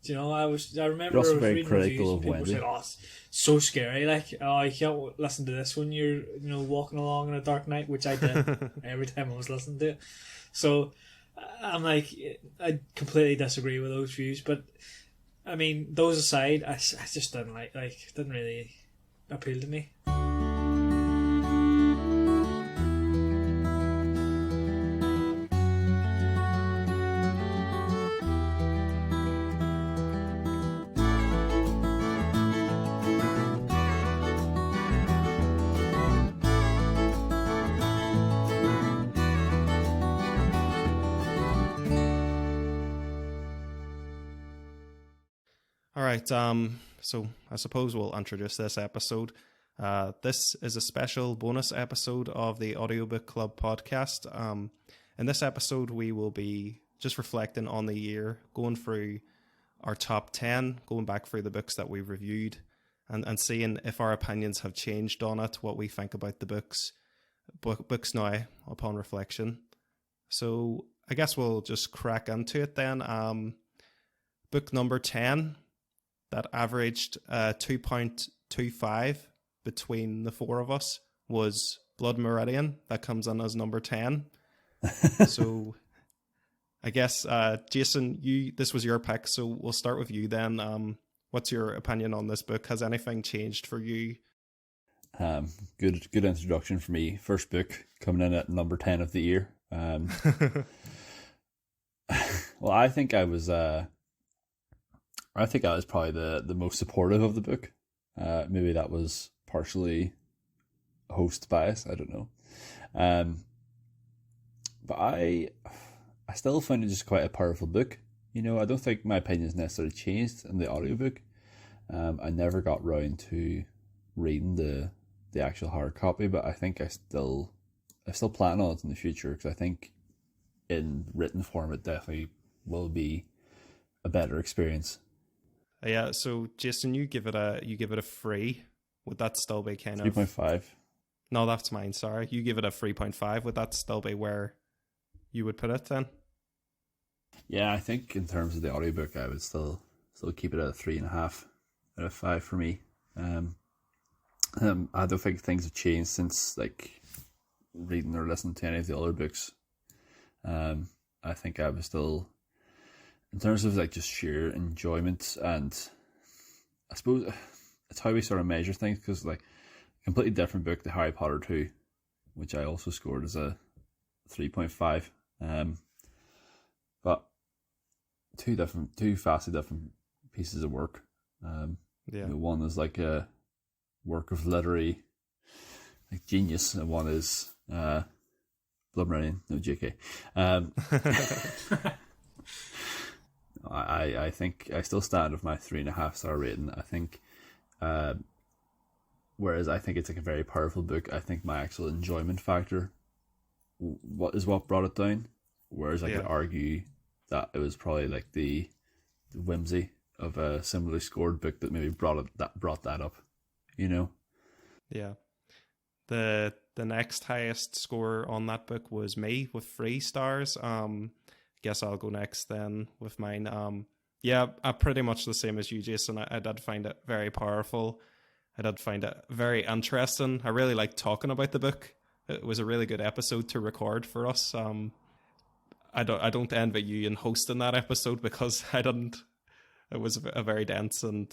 You know, I remember You're also I was very reading critical reviews and of people Wendy. said, "Oh, it's so scary! Like, oh, you can't listen to this when you're, walking along in a dark night," which I did every time I was listening to it. So I'm like, I completely disagree with those views. But I mean, those aside, I just didn't didn't really appeal to me. All right, so I suppose we'll introduce this episode. This is a special bonus episode of the Audiobook Club podcast. In this episode, we will be just reflecting on the year, going through our top 10, going back through the books that we've reviewed, and seeing if our opinions have changed on it, what we think about the books now upon reflection. So I guess we'll just crack into it then. Book number 10, that averaged 2.25 between the four of us, was Blood Meridian. That comes in as number 10. So I guess, Jason, this was your pick, so we'll start with you then. What's your opinion on this book? Has anything changed for you? Good introduction for me. First book coming in at number 10 of the year. Well, I think I was probably the most supportive of the book. Maybe that was partially host bias, I don't know. But I still find it just quite a powerful book. I don't think my opinions necessarily changed in the audiobook. I never got round to reading the actual hard copy, but I think I still plan on it in the future, because I think in written form it definitely will be a better experience. Yeah, so Jason, you give it a 3. Would that still be kind of 3.5? No, that's mine. Sorry, you give it a 3.5. Would that still be where you would put it then? Yeah, I think in terms of the audiobook, I would still keep it at a 3.5 out of 5 for me. I don't think things have changed since reading or listening to any of the other books. I think I was still, in terms of just sheer enjoyment, and I suppose it's how we sort of measure things, because completely different book to Harry Potter 2, which I also scored as a 3.5. But two vastly different pieces of work. One is a work of literary genius, and one is Blood Meridian. No, JK. I think I still stand with my 3.5 star rating. I think, whereas I think it's a very powerful book, I think my actual enjoyment factor what brought it down. Whereas I could argue that it was probably the whimsy of a similarly scored book that maybe brought that up. Yeah. The next highest score on that book was me with 3 stars. Guess I'll go next then with mine. Pretty much the same as you, Jason. I did find it very powerful. I did find it very interesting. I really liked talking about the book. It was a really good episode to record for us. I don't envy you in hosting that episode, because I didn't. It was a very dense and,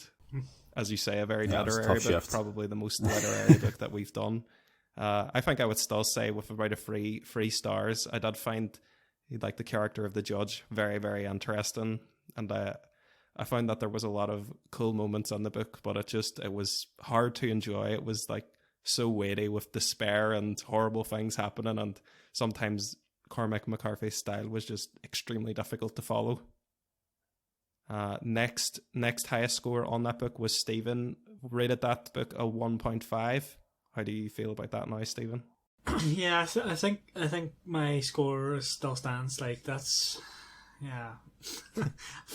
as you say, a very literary book, probably the most literary book that we've done. I think I would still say with about a 3 stars. I did find the character of the judge very, very interesting, and I found that there was a lot of cool moments in the book, but it was hard to enjoy. It was so weighty with despair and horrible things happening, and sometimes Cormac McCarthy's style was just extremely difficult to follow. Next highest score on that book was Stephen. Rated that book a 1.5. How do you feel about that now, Stephen? Yeah, I think my score still stands. That's, yeah.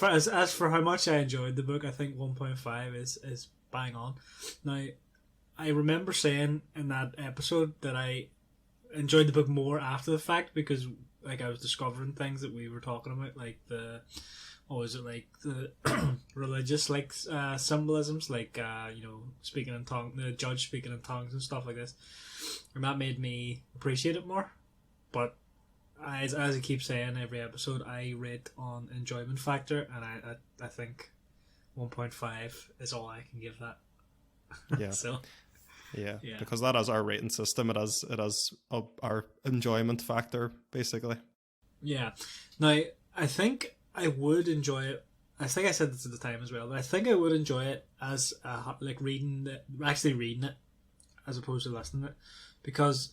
as for how much I enjoyed the book, I think 1.5 is bang on. Now, I remember saying in that episode that I enjoyed the book more after the fact, because I was discovering things that we were talking about, is it like the religious like symbolisms, like speaking in tongues, the judge speaking in tongues and stuff like this, and that made me appreciate it more. But as I keep saying every episode, I rate on enjoyment factor, and I think 1.5 is all I can give that. Yeah. So yeah, because that is our rating system. It has our enjoyment factor basically. Yeah. Now I think I would enjoy it. I think I said this at the time as well, but I think I would enjoy it as like reading it as opposed to listening to it, because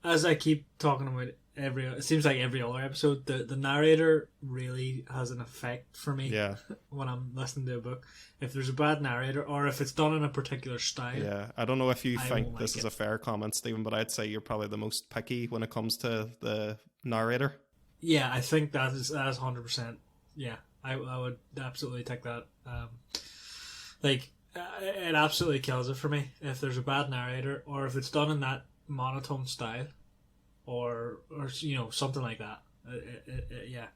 as I keep talking about it seems like every other episode, the narrator really has an effect for me. Yeah. When I'm listening to a book, if there's a bad narrator or if it's done in a particular style. Yeah, I don't know if you think this is like a fair comment, Stephen, but I'd say you're probably the most picky when it comes to the narrator. Yeah, I think that is 100%. Yeah, I would absolutely take that. It absolutely kills it for me if there's a bad narrator or if it's done in that monotone style, or something like that. Yeah,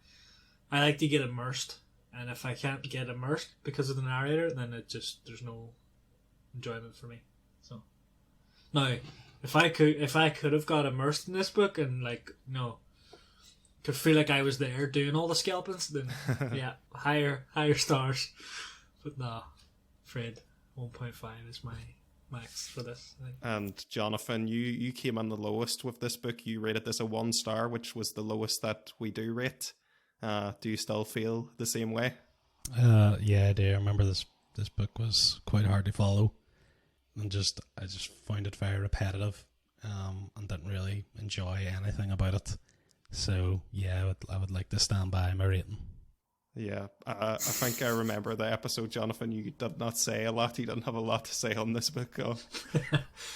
I like to get immersed, and if I can't get immersed because of the narrator, then there's no enjoyment for me. So now, if I could have got immersed in this book and could feel like I was there doing all the scalpings, then yeah, higher stars. But no, afraid 1.5 is my max for this thing. And Jonathan, you came in the lowest with this book. You rated this a 1 star, which was the lowest that we do rate. Do you still feel the same way? Yeah, I do. I remember this book was quite hard to follow, and I just found it very repetitive, and didn't really enjoy anything about it. So yeah, I would like to stand by my rating. Yeah, I think I remember the episode, Jonathan. You did not say a lot. You didn't have a lot to say on this book.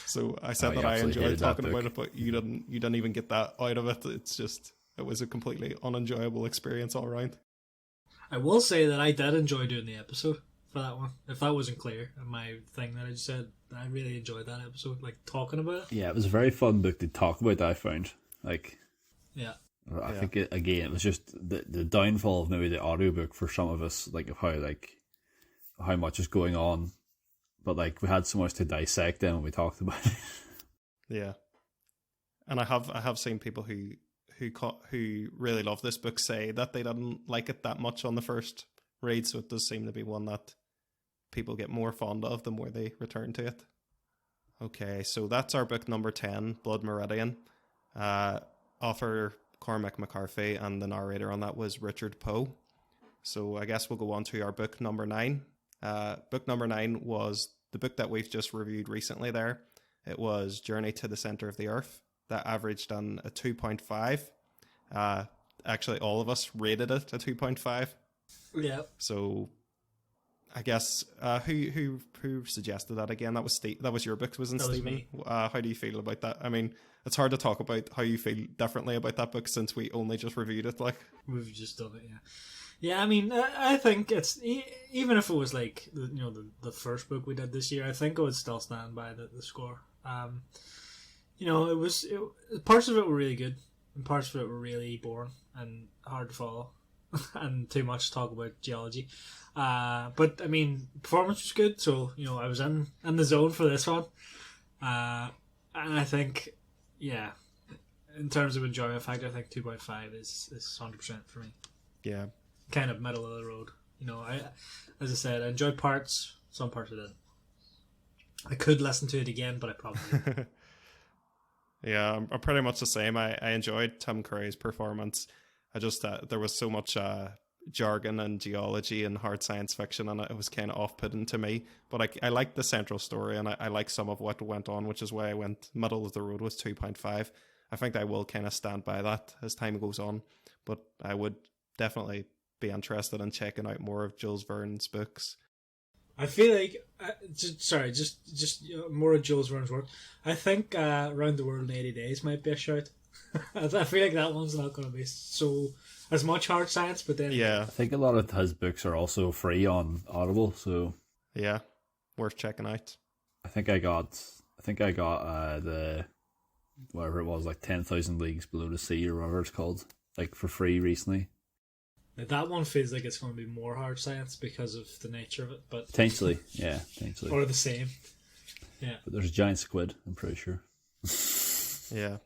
So I said that I enjoyed talking about it, but you didn't even get that out of it. It was a completely unenjoyable experience all around. I will say that I did enjoy doing the episode for that one. If that wasn't clear in my thing that I just said, I really enjoyed that episode, like talking about it. Yeah, it was a very fun book to talk about, I found. Yeah. I think it was just the downfall of maybe the audiobook for some of us, of how much is going on, but we had so much to dissect then when we talked about it. Yeah, and I have seen people who really love this book say that they didn't like it that much on the first read, so it does seem to be one that people get more fond of the more they return to it. Okay, so that's our book number 10, Blood Meridian. Author Cormac McCarthy, and the narrator on that was Richard Poe. So I guess we'll go on to our book number 9. Book number 9 was the book that we've just reviewed recently there. It was Journey to the Center of the Earth. That averaged on a 2.5. Actually, all of us rated it a 2.5. Yeah. So I guess who suggested that again? That was Steve. That was your book, wasn't it, Stephen? How do you feel about that? I mean, it's hard to talk about how you feel differently about that book since we only just reviewed it. We've just done it, yeah. Yeah, I mean, I think it's even if it was the first book we did this year, I think I would still stand by the score. Parts of it were really good, and parts of it were really boring and hard to follow, and too much talk about geology. But I mean, performance was good, so I was in the zone for this one, and I think, yeah, in terms of enjoyment factor, I think 2.5 is 100% for me. Yeah, kind of middle of the road. As I said, I enjoyed parts, some parts I didn't. I could listen to it again, but I probably didn't. Yeah, I'm pretty much the same. I enjoyed Tim Curry's performance. I just there was so much jargon and geology and hard science fiction, and it was kind of off-putting to me. But I liked the central story, and I like some of what went on, which is why I went middle of the road was 2.5. I think I will kind of stand by that as time goes on, but I would definitely be interested in checking out more of Jules Verne's books. I feel like, just more of Jules Verne's work. I think Round the World in 80 Days might be a shout. I feel like that one's not going to be as much hard science, but then yeah, I think a lot of his books are also free on Audible, so yeah, worth checking out. I think I got the whatever it was, 10,000 Leagues Below the Sea or whatever it's called, for free recently. Like, that one feels like it's going to be more hard science because of the nature of it, but Potentially, yeah, potentially. or the same. Yeah. But there's a giant squid, I'm pretty sure. Yeah.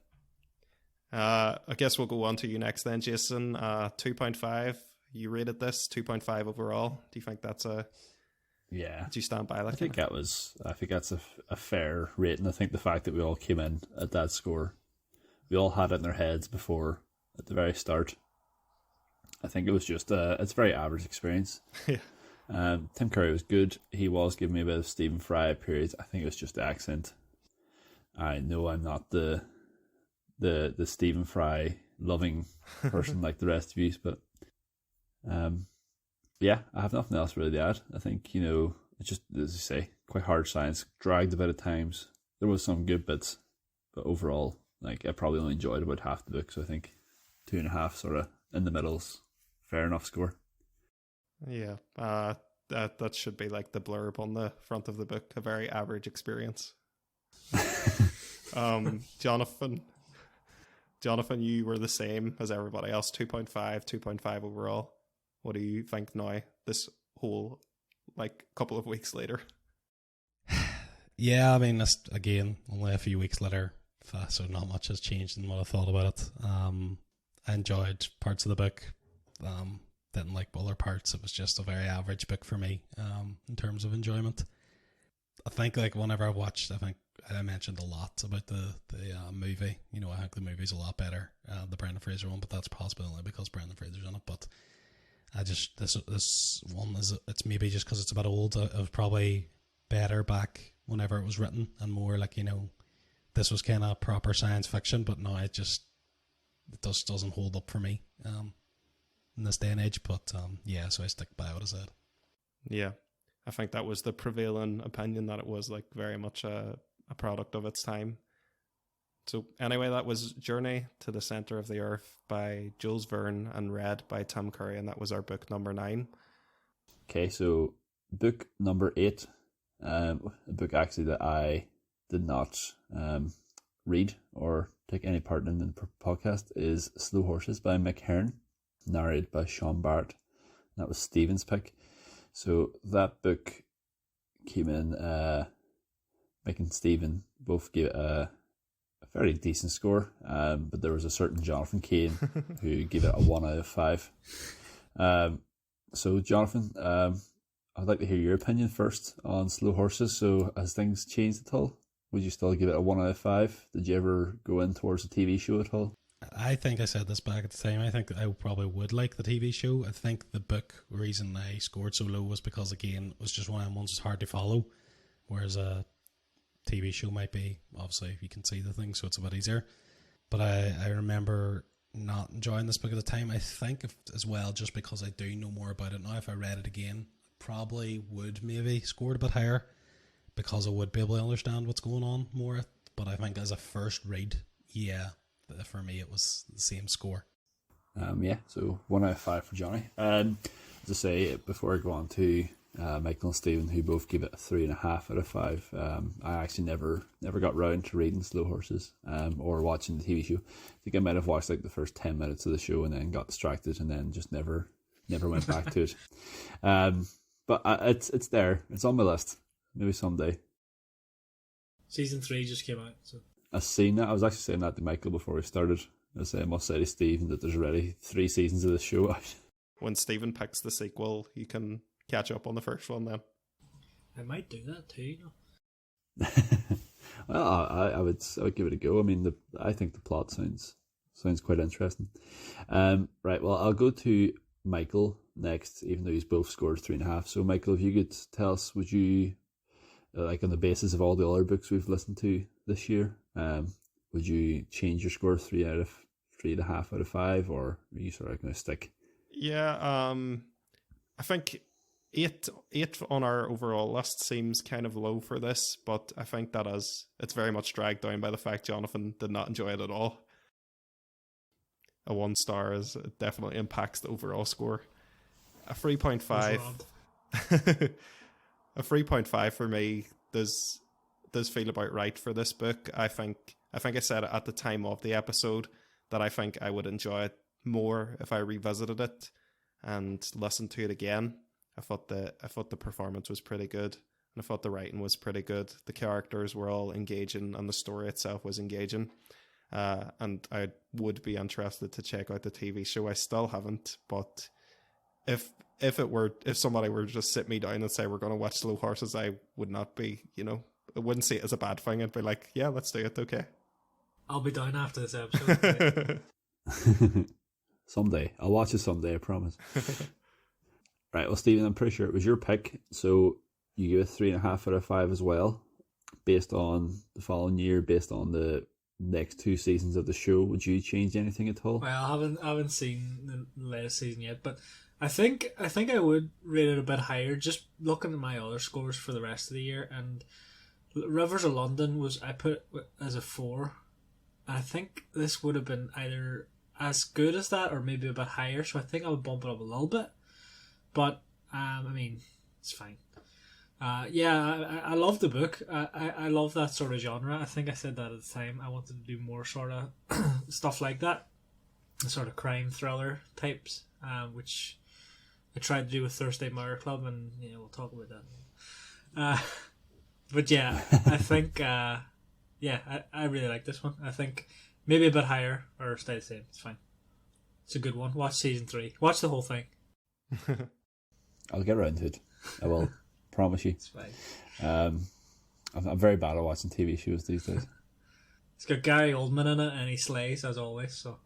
I guess we'll go on to you next then, Jason. 2.5. You rated this 2.5 overall. Do you think that's a... Yeah. Do you stand by like I think that's a fair rating. I think the fact that we all came in at that score, we all had it in our heads before at the very start. I think it was just it's a very average experience. Yeah. Tim Curry was good. He was giving me a bit of Stephen Fry periods. I think it was just the accent. I know I'm not the Stephen Fry loving person like the rest of you, but yeah, I have nothing else really to add. I think, it's just, as you say, quite hard science, dragged a bit at times. There was some good bits, but overall, like, I probably only enjoyed about half the book, so I think 2.5 sort of in the middle's fair enough score. Yeah. That should be like the blurb on the front of the book. A very average experience. Jonathan, you were the same as everybody else. 2.5 overall. What do you think now, this whole couple of weeks later? Yeah, I mean, that's, again, only a few weeks later, so not much has changed in what I thought about it. I enjoyed parts of the book. Didn't like other parts. It was just a very average book for me in terms of enjoyment. I think whenever I watched, I think I mentioned a lot about the movie. I think the movie's a lot better, the Brendan Fraser one, but that's possibly only because Brendan Fraser's in it. But I just this one it's maybe just because it's a bit old. It was probably better back whenever it was written and more this was kind of proper science fiction. But now it just doesn't hold up for me in this day and age. But yeah, so I stick by what I said. Yeah, I think that was the prevailing opinion, that it was very much a product of its time. So anyway, that was Journey to the Center of the Earth by Jules Verne and read by Tim Curry, and that was our book number 9. Okay, so book number 8, a book actually that I did not read or take any part in the podcast, is Slow Horses by Mick Hearn, narrated by Sean Barrett. That was Stephen's pick. So that book came in, Mick and Stephen both gave it a very decent score, but there was a certain Jonathan Kane who gave it a 1 out of 5. So Jonathan, I'd like to hear your opinion first on Slow Horses. So has things changed at all? Would you still give it a 1 out of 5? Did you ever go in towards a TV show at all? I think I said this back at the time. I think I probably would like the TV show. I think the book, reason I scored so low was because, again, it was just one of them ones that's hard to follow, whereas a TV show might be, obviously, you can see the thing, so it's a bit easier. But I remember not enjoying this book at the time. I think as well, just because I do know more about it now, if I read it again, probably would maybe scored a bit higher because I would be able to understand what's going on more. But I think as a first read, yeah, for me it was the same score. Yeah, so 1 out of 5 for Johnny. As I say, before I go on to Michael and Stephen, who both give it a 3.5 out of 5, I actually never got round to reading Slow Horses or watching the TV show. I think I might have watched the first 10 minutes of the show and then got distracted and then just never went back to it. But it's there. It's on my list. Maybe someday. Season 3 just came out, so I've seen that. I was actually saying that to Michael before we started. I must say to Stephen that there's already 3 seasons of this show out. When Stephen picks the sequel, you can catch up on the first one then. I might do that too. Well, I would give it a go. I mean, I think the plot sounds quite interesting. Right. Well, I'll go to Michael next, even though he's both scored 3.5. So, Michael, if you could tell us, would you, on the basis of all the other books we've listened to this year, would you change your score 3.5 out of 5, or are you sort of going to stick? Yeah, I think 8 on our overall list seems kind of low for this, but I think that it's very much dragged down by the fact Jonathan did not enjoy it at all. A 1 star it definitely impacts the overall score. A 3.5. A 3.5 for me does feel about right for this book. I think I said at the time of the episode that I think I would enjoy it more if I revisited it. and listened to it again, I thought the performance was pretty good, and I thought the writing was pretty good. The characters were all engaging, and the story itself was engaging. And I would be interested to check out the TV show. I still haven't, but if somebody were to just sit me down and say we're going to watch Slow Horses, I would not be, I wouldn't see it as a bad thing. I'd be like, yeah, let's do it. Okay. I'll be down after this episode. Someday. I'll watch it someday, I promise. Right, well, Stephen, I'm pretty sure it was your pick, so you give it 3.5 out of 5 as well, based on the following year, based on the next 2 seasons of the show. Would you change anything at all? Well, I haven't seen the latest season yet, but I think I would rate it a bit higher, just looking at my other scores for the rest of the year. And Rivers of London I put as a 4. I think this would have been either as good as that or maybe a bit higher, so I think I would bump it up a little bit. But I mean, it's fine. I love the book. I love that sort of genre. I think I said that at the time. I wanted to do more sort of stuff like that, sort of crime thriller types, which I tried to do with Thursday Murder Club, and we'll talk about that. But yeah, I think I really like this one. I think maybe a bit higher or stay the same. It's fine. It's a good one. Watch season 3. Watch the whole thing. I'll get around to it. I will. Promise you. It's fine. I'm very bad at watching TV shows these days. It's got Gary Oldman in it, and he slays as always. So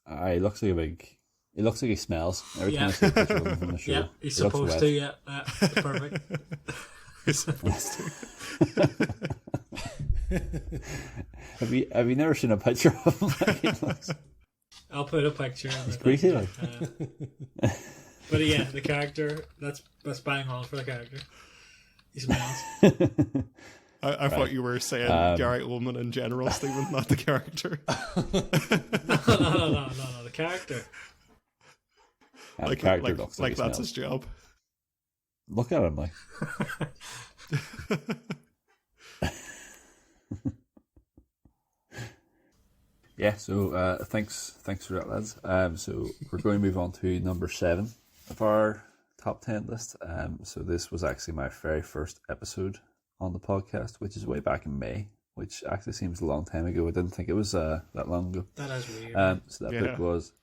he looks like he smells every time I see a picture of him from the show. Yeah, he's supposed to. Yeah, that's perfect. He's supposed to. Have you never seen a picture of him? I'll put a picture. He's greasy. But yeah, the character, that's bang on for the character. He smells. I thought you were saying Gary Oldman in general, Stephen, not the character. No, the character. The character looks like he that's smells. his job. Look at him, like. Yeah, so thanks for that, lads. So we're going to move on to number 7 of our top 10 list. So this was actually my very first episode on the podcast, which is way back in May, which actually seems a long time ago. I didn't think it was that long ago. That is weird. So that book was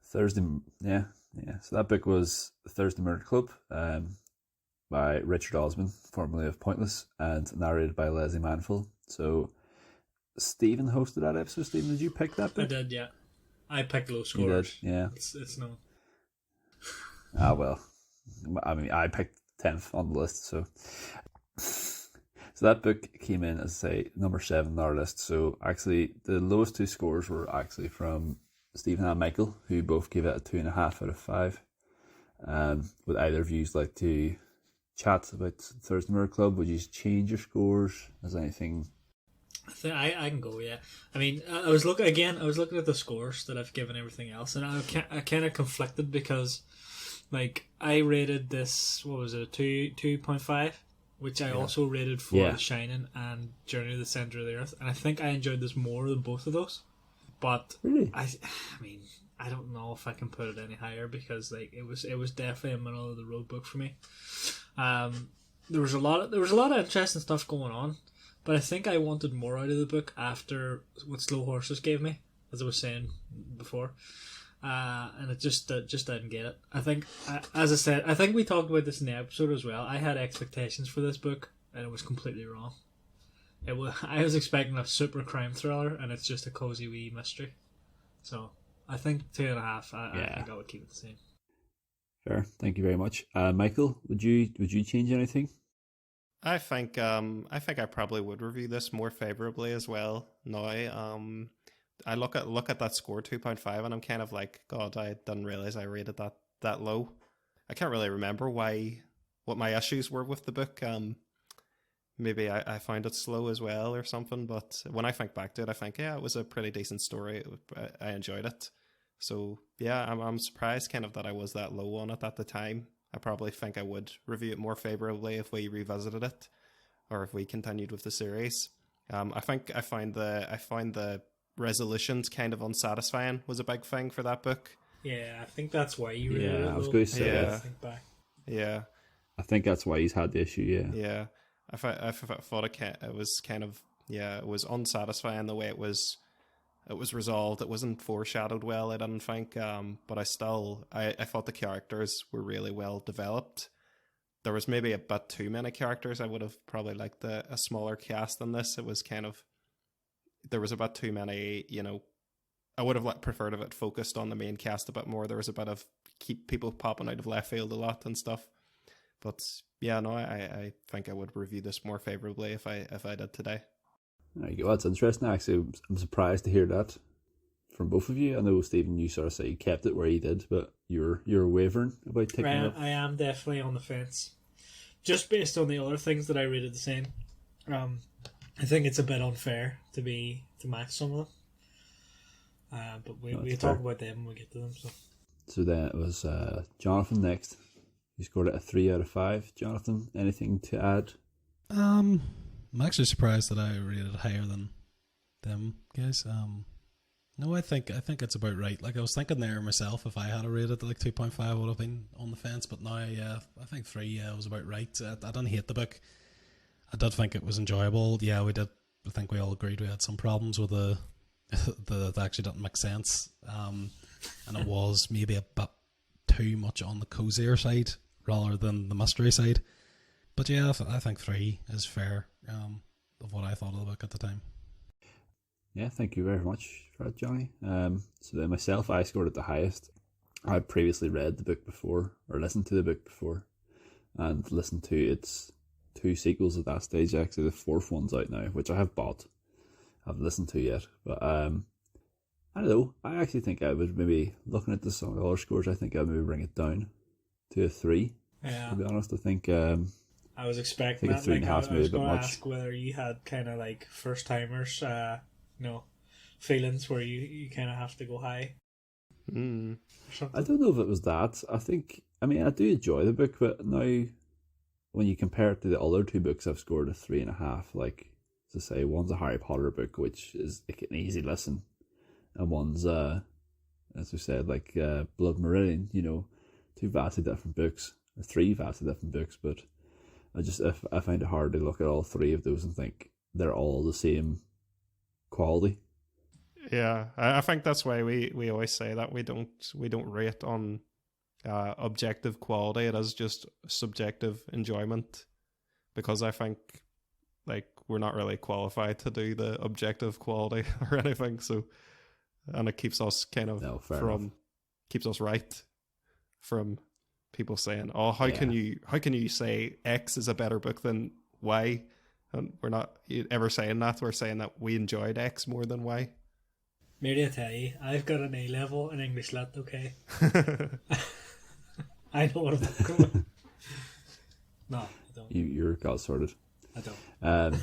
Thursday. Yeah. So that book was Thursday Murder Club, by Richard Osman, formerly of Pointless, and narrated by Leslie Manville. So Stephen hosted that episode. Stephen, did you pick that book? I did, yeah. I picked low scores. You did, yeah. It's no. Well, I mean, I picked 10th on the list, so that book came in as, say, number 7 on our list. So actually, the lowest 2 scores were actually from Stephen and Michael, who both gave it a 2.5 out of 5. Would either of you like to chat about Thursday Murder Club? Would you change your scores? Is anything? I can go, yeah. I mean, I was looking at the scores that I've given everything else, and I kind of conflicted because, like, I rated this, what was it, 2.5, which I also rated for The Shining and Journey to the Center of the Earth, and I think I enjoyed this more than both of those. But really, I mean, I don't know if I can put it any higher because, like, it was definitely a middle of the road book for me. There was a lot of interesting stuff going on. But I think I wanted more out of the book after what Slow Horses gave me, as I was saying before, and it just didn't get it. I think, as I said, I think we talked about this in the episode as well. I had expectations for this book, and it was completely wrong. I was expecting a super crime thriller, and it's just a cozy wee mystery. So I think 2.5. I think I would keep it the same. Fair. Thank you very much, Michael. Would you change anything? I think I probably would review this more favorably as well now. I look at that score 2.5 and I'm kind of like, God, I didn't realize I rated that low. I can't really remember what my issues were with the book. Maybe I found it slow as well or something, but when I think back to it, I think, it was a pretty decent story. I enjoyed it. So yeah, I'm surprised kind of that I was that low on it at the time. I probably think I would review it more favorably if we revisited it, or if we continued with the series. I think I find the resolutions kind of unsatisfying was a big thing for that book. Yeah, I think that's why you really Yeah, I was going to say. Yeah. I think back. Yeah. I think that's why he's had the issue. Yeah. Yeah, I thought it was kind of, it was unsatisfying the way it was resolved. It wasn't foreshadowed well, I didn't think. But I thought the characters were really well developed. There was maybe a bit too many characters. I would have probably liked a smaller cast than this. It was kind of, there was a bit too many. I would have preferred if it focused on the main cast a bit more. There was a bit of keep people popping out of left field a lot and stuff. But yeah, no, I think I would review this more favorably if I did today. There you go. That's interesting. Actually, I'm surprised to hear that from both of you. I know, Stephen, you sort of say you kept it where you did, but you're wavering about taking it up. I am definitely on the fence, just based on the other things that I rated the same. I think it's a bit unfair to match some of them. But we talk about them when we get to them. So then it was Jonathan next. You scored it a 3 out of 5. Jonathan, anything to add? I'm actually surprised that I rated it higher than them guys. No, I think it's about right. Like, I was thinking there myself, if I had a rated like 2.5, I would have been on the fence. But now, yeah, I think 3 was about right. I didn't hate the book. I did think it was enjoyable. Yeah, we did. I think we all agreed we had some problems with the that actually didn't make sense. And it was maybe a bit too much on the cozier side rather than the mystery side. But yeah, I think 3 is fair of what I thought of the book at the time. Yeah, thank you very much for that, Johnny. So then myself, I scored it the highest. I had previously read the book before, or listened to the book before, and listened to its 2 sequels at that stage. Actually, the 4th one's out now, which I have bought. I haven't listened to yet. But I don't know. I actually think I would maybe, looking at some of the other scores, I think I'd maybe bring it down to a 3. Yeah. To be honest, I think... I was expecting that. Like, I was going to ask whether you had kind of like first timers, feelings where you kind of have to go high. I don't know if it was that. I do enjoy the book, but now when you compare it to the other 2 books, I've scored a 3.5. Like, to say, one's a Harry Potter book, which is like an easy listen, and one's as we said, like Blood Meridian. 2 vastly different books, or 3 vastly different books, but I find it hard to look at all 3 of those and think they're all the same quality. Yeah, I think that's why we always say that we don't rate on objective quality. It is just subjective enjoyment, because I think like we're not really qualified to do the objective quality or anything. So, and it keeps us kind of keeps us right from people saying, "Oh, how can you say X is a better book than Y?" And we're not ever saying that. We're saying that we enjoyed X more than Y. Maybe I tell you, I've got an A level in English Lit, okay? I know what I'm going. No, I don't. You're got sorted. I don't.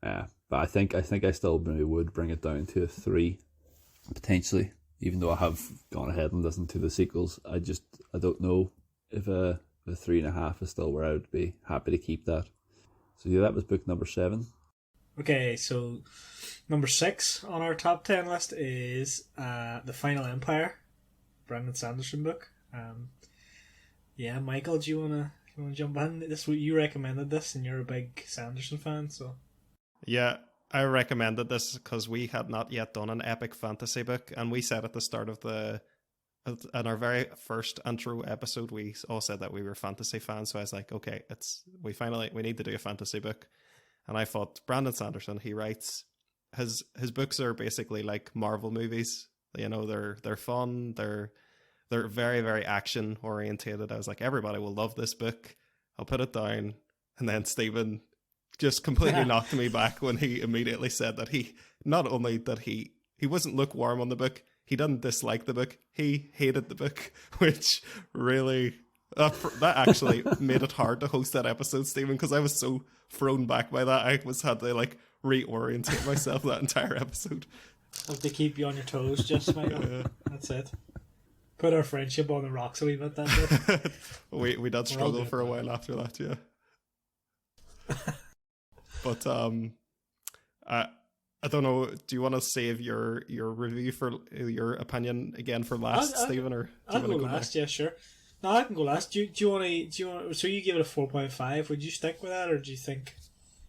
Yeah, but I think I still maybe would bring it down to a 3, potentially. Even though I have gone ahead and listened to the sequels, I don't know if a 3.5 is still where I would be happy to keep that. So yeah, that was book number 7. Okay, so number 6 on our top 10 list is The Final Empire, Brandon Sanderson book. Yeah, Michael, do you wanna jump in? You recommended this, and you're a big Sanderson fan, so. Yeah, I recommended this because we had not yet done an epic fantasy book, and we said at the start of in our very first intro episode, we all said that we were fantasy fans. So I was like, okay, we need to do a fantasy book. And I thought, Brandon Sanderson, he writes, his books are basically like Marvel movies. They're fun. They're very, very action orientated. I was like, everybody will love this book. I'll put it down. And then Stephen just completely knocked me back when he immediately said that he wasn't lukewarm on the book. He didn't dislike the book. He hated the book, which really that actually made it hard to host that episode, Stephen, because I was so thrown back by that. I had to like reorientate myself that entire episode. Have to keep you on your toes, just Michael. That's it. Put our friendship on the rocks a wee bit. That we did struggle for a while after that, yeah. But I don't know. Do you want to save your review for your opinion again for last, Stephen, or do I'll you go want to go last? Yeah, sure. No, I can go last. Do you want to? So you give it a 4.5. Would you stick with that, or do you think?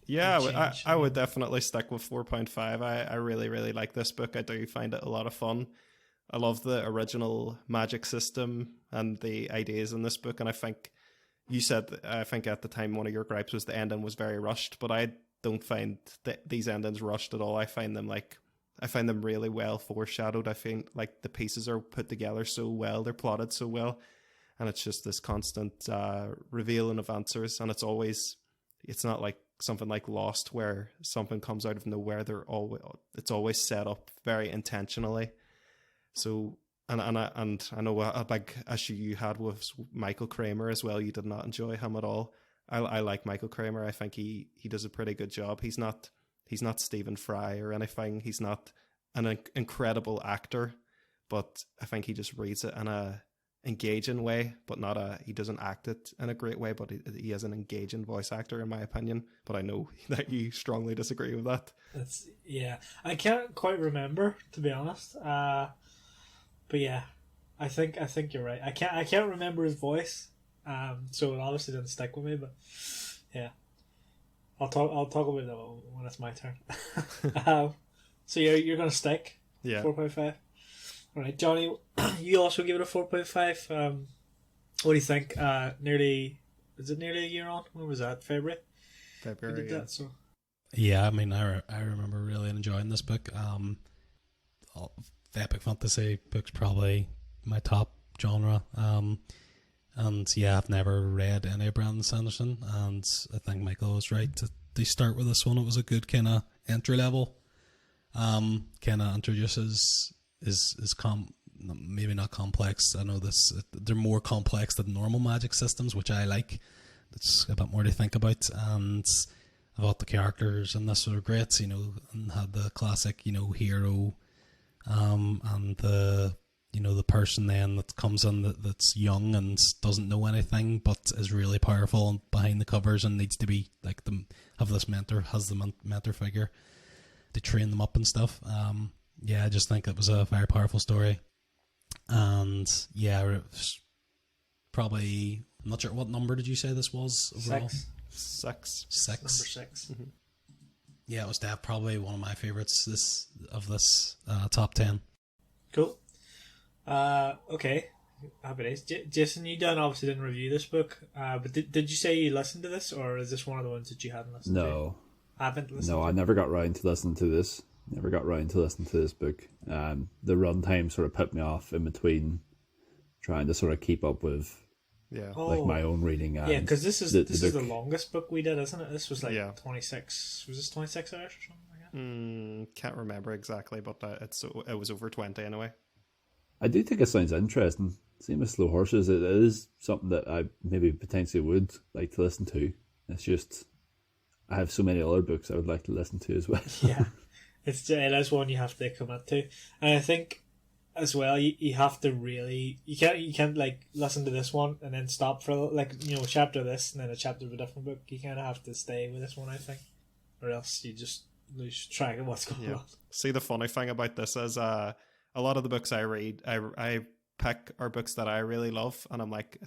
Yeah, I would definitely stick with 4.5. I really, really like this book. I do find it a lot of fun. I love the original magic system and the ideas in this book. And I think you said, I think at the time, one of your gripes was the ending was very rushed, but I don't find these endings rushed at all. I find them really well foreshadowed. I think like the pieces are put together so well. They're plotted so well. And it's just this constant revealing of answers. And it's not like something like Lost where something comes out of nowhere. It's always set up very intentionally. So and I know a big issue you had with Michael Kramer as well. You did not enjoy him at all. I like Michael Kramer. I think he does a pretty good job. He's not Stephen Fry or anything. He's not an incredible actor, but I think he just reads it in a engaging way, but he doesn't act it in a great way, but he is an engaging voice actor in my opinion. But I know that you strongly disagree with that. I can't quite remember, to be honest. But yeah, I think you're right. I can't remember his voice. So it obviously didn't stick with me, but yeah. I'll talk about that when it's my turn. So you're gonna stick? Yeah. 4.5. Alright, Johnny, you also give it a 4.5. What do you think? Nearly a year on? When was that? February? February, did that, so. Yeah, I mean, I remember really enjoying this book. Epic fantasy books probably my top genre. And yeah, I've never read any of Brandon Sanderson, and I think Michael was right to start with this one. It was a good kind of entry level. Kind of introduces maybe not complex. I know they're more complex than normal magic systems, which I like. It's a bit more to think about, and I thought the characters in this were great. And had the classic, hero, and the person then that comes in that's young and doesn't know anything but is really powerful behind the covers and needs to be like has the mentor figure to train them up and stuff. I just think it was a very powerful story. And yeah, it was probably, I'm not sure, what number did you say this was overall? 6. Number 6. Mm-hmm. Yeah, it was probably one of my favorites of this top 10. Cool. Okay. Happy days. Jason, you obviously didn't review this book, but did you say you listened to this, or is this one of the ones that you hadn't listened to? No. Haven't listened No, to? I never got round to listening to this. Never got round to listening to this book. The runtime sort of put me off in between trying to sort of keep up with like my own reading. Yeah, because this is the longest book we did, isn't it? This was like 26. Was this 26 hours or something like that? Can't remember exactly, but it was over 20 anyway. I do think it sounds interesting. Same with Slow Horses. It is something that I maybe potentially would like to listen to. It's just I have so many other books I would like to listen to as well. Yeah, it is one you have to commit to, and I think as well you have to really you can't like listen to this one and then stop for like a chapter of this and then a chapter of a different book. You kind of have to stay with this one, I think, or else you just lose track of what's going on. See, the funny thing about this is a lot of the books I read, I pick are books that I really love, and I'm like,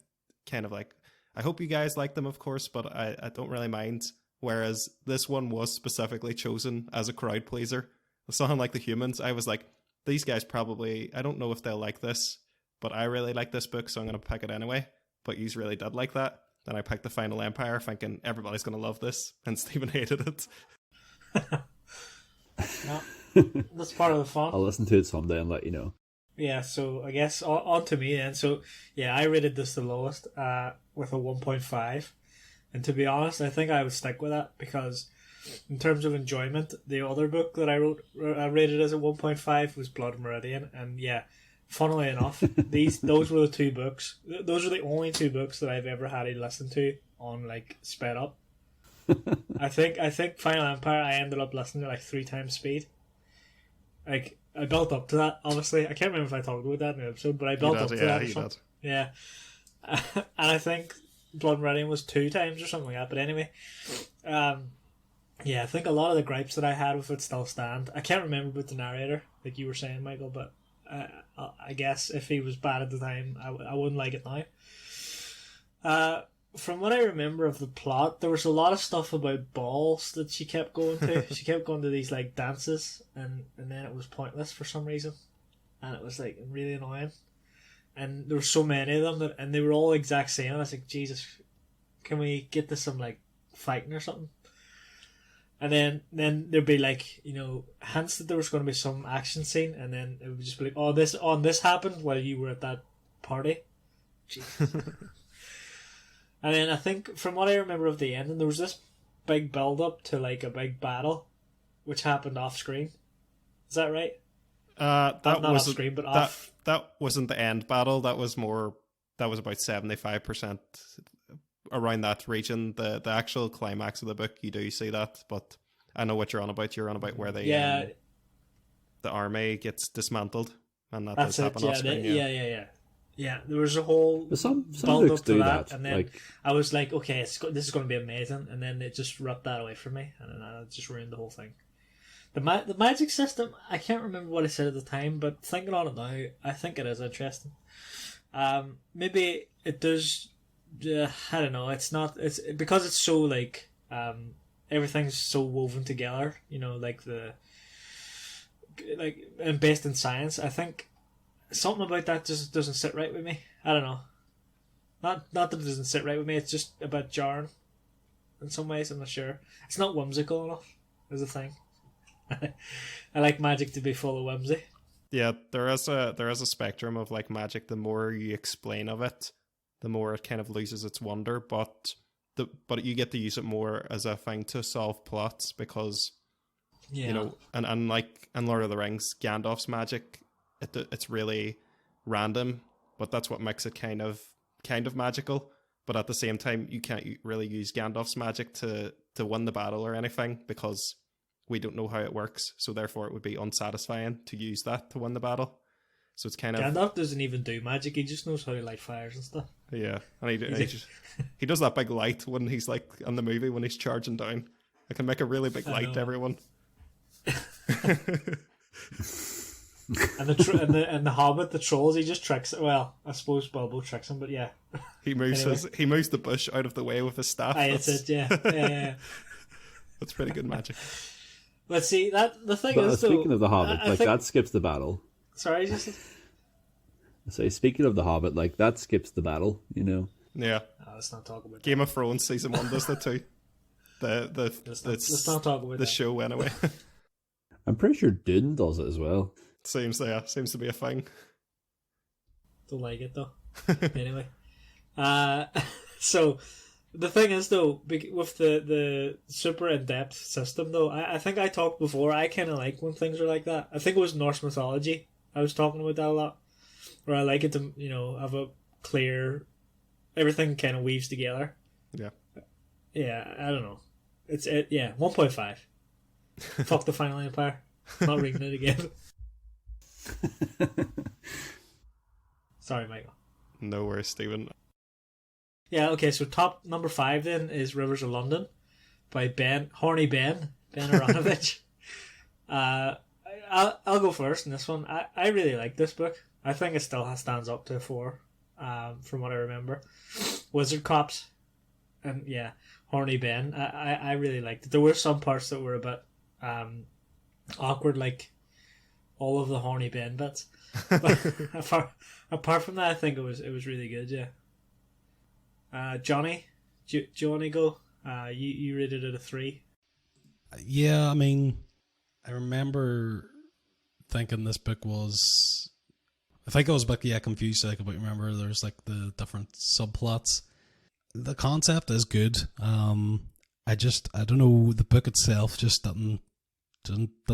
kind of like, I hope you guys like them, of course, but I don't really mind. Whereas this one was specifically chosen as a crowd pleaser. Something like The Humans, I was like, these guys probably, I don't know if they'll like this, but I really like this book, so I'm going to pick it anyway. But you really did like that. Then I picked The Final Empire, thinking everybody's going to love this, and Stephen hated it. That's part of the fun. I'll listen to it someday and let you know. Yeah, so I guess on to me then. So yeah, I rated this the lowest with a 1.5. And to be honest, I think I would stick with that because in terms of enjoyment, the other book that I rated as a 1.5 was Blood Meridian. And yeah, funnily enough, those were the two books. Those are the only two books that I've ever had to listen to on like sped up. I think Final Empire I ended up listening to like 3 times speed. Like I built up to that. Obviously, I can't remember if I talked about that in the episode, but I built up to that. You did. Yeah, and I think Blood Meridian was 2 times or something like that. But anyway, Yeah, I think a lot of the gripes that I had with it still stand. I can't remember about the narrator, like you were saying, Michael, but I guess if he was bad at the time, I wouldn't like it now. From what I remember of the plot, there was a lot of stuff about balls that she kept going to. She kept going to these like dances, and then it was pointless for some reason, and it was like really annoying. And there were so many of them and they were all exact same. I was like, Jesus, can we get to some like fighting or something? And then there'd be like, hints that there was going to be some action scene, and then it would just be like, this happened while you were at that party. Jesus. And then I think from what I remember of the ending, there was this big build up to like a big battle, which happened off screen. Is that right? That not was off screen, but off. That wasn't the end battle. That was about 75% around that region. The actual climax of the book, you do see that, but I know what you're on about. You're on about where the army gets dismantled, and that's does happen off screen. Yeah, there was a whole some build books up to do that, that, and then like, I was like, okay, this is going to be amazing, and then it just ripped that away from me, and then I just ruined the whole thing. The magic system, I can't remember what I said at the time, but thinking on it now, I think it is interesting. Maybe it does. I don't know. It's not. It's because it's so like everything's so woven together. And based in science. I think something about that just doesn't sit right with me. I don't know. Not that it doesn't sit right with me. It's just a bit jarring in some ways. I'm not sure. It's not whimsical enough. Is the thing. I like magic to be full of whimsy. Yeah, there is a spectrum of like magic. The more you explain of it, the more it kind of loses its wonder. But you get to use it more as a thing to solve plots because and like in Lord of the Rings, Gandalf's magic, it's really random, but that's what makes it kind of magical. But at the same time, you can't really use Gandalf's magic to win the battle or anything because we don't know how it works, so therefore it would be unsatisfying to use that to win the battle. So it's kind of... Gandalf doesn't even do magic, he just knows how to light fires and stuff. Yeah, and he does that big light when he's like in the movie when he's charging down. I can make a really big light to everyone. And the Hobbit, the trolls, he just tricks. Well, I suppose Bilbo tricks him, but yeah. He moves he moves the bush out of the way with his staff. That's it, yeah. That's pretty good magic. Let's see that the thing is. Speaking of the Hobbit, that skips the battle. Sorry, just. So speaking of the Hobbit, like that skips the battle. Yeah. Let's not talk about Game of Thrones season 1 does that too. Let's not talk about the show anyway. I'm pretty sure Dune does it as well. Seems to be a thing. Don't like it though. Anyway, so the thing is though, with the super in-depth system though, I think I talked before. I kind of like when things are like that. I think it was Norse mythology. I was talking about that a lot, where I like it to have a clear. Everything kind of weaves together. Yeah. Yeah, I don't know. It's 1.5. Fuck the Final Empire. I'm not reading it again. Sorry, Michael. No worries, Stephen. Yeah, okay, so top number 5 then is Rivers of London by Ben Aronovich. I'll go first in this one. I really like this book. I think it still stands up to a 4 from what I remember. Wizard Cops and Horny Ben. I really liked it. There were some parts that were a bit awkward, like all of the Horny Ben bits. But apart from that, I think it was really good. Yeah. Johnny, do you want to go? You rated it a 3. Yeah, I mean, I remember thinking this book was. I think I was a bit confused. Like, but remember, there's like the different subplots. The concept is good. I don't know. The book itself just didn't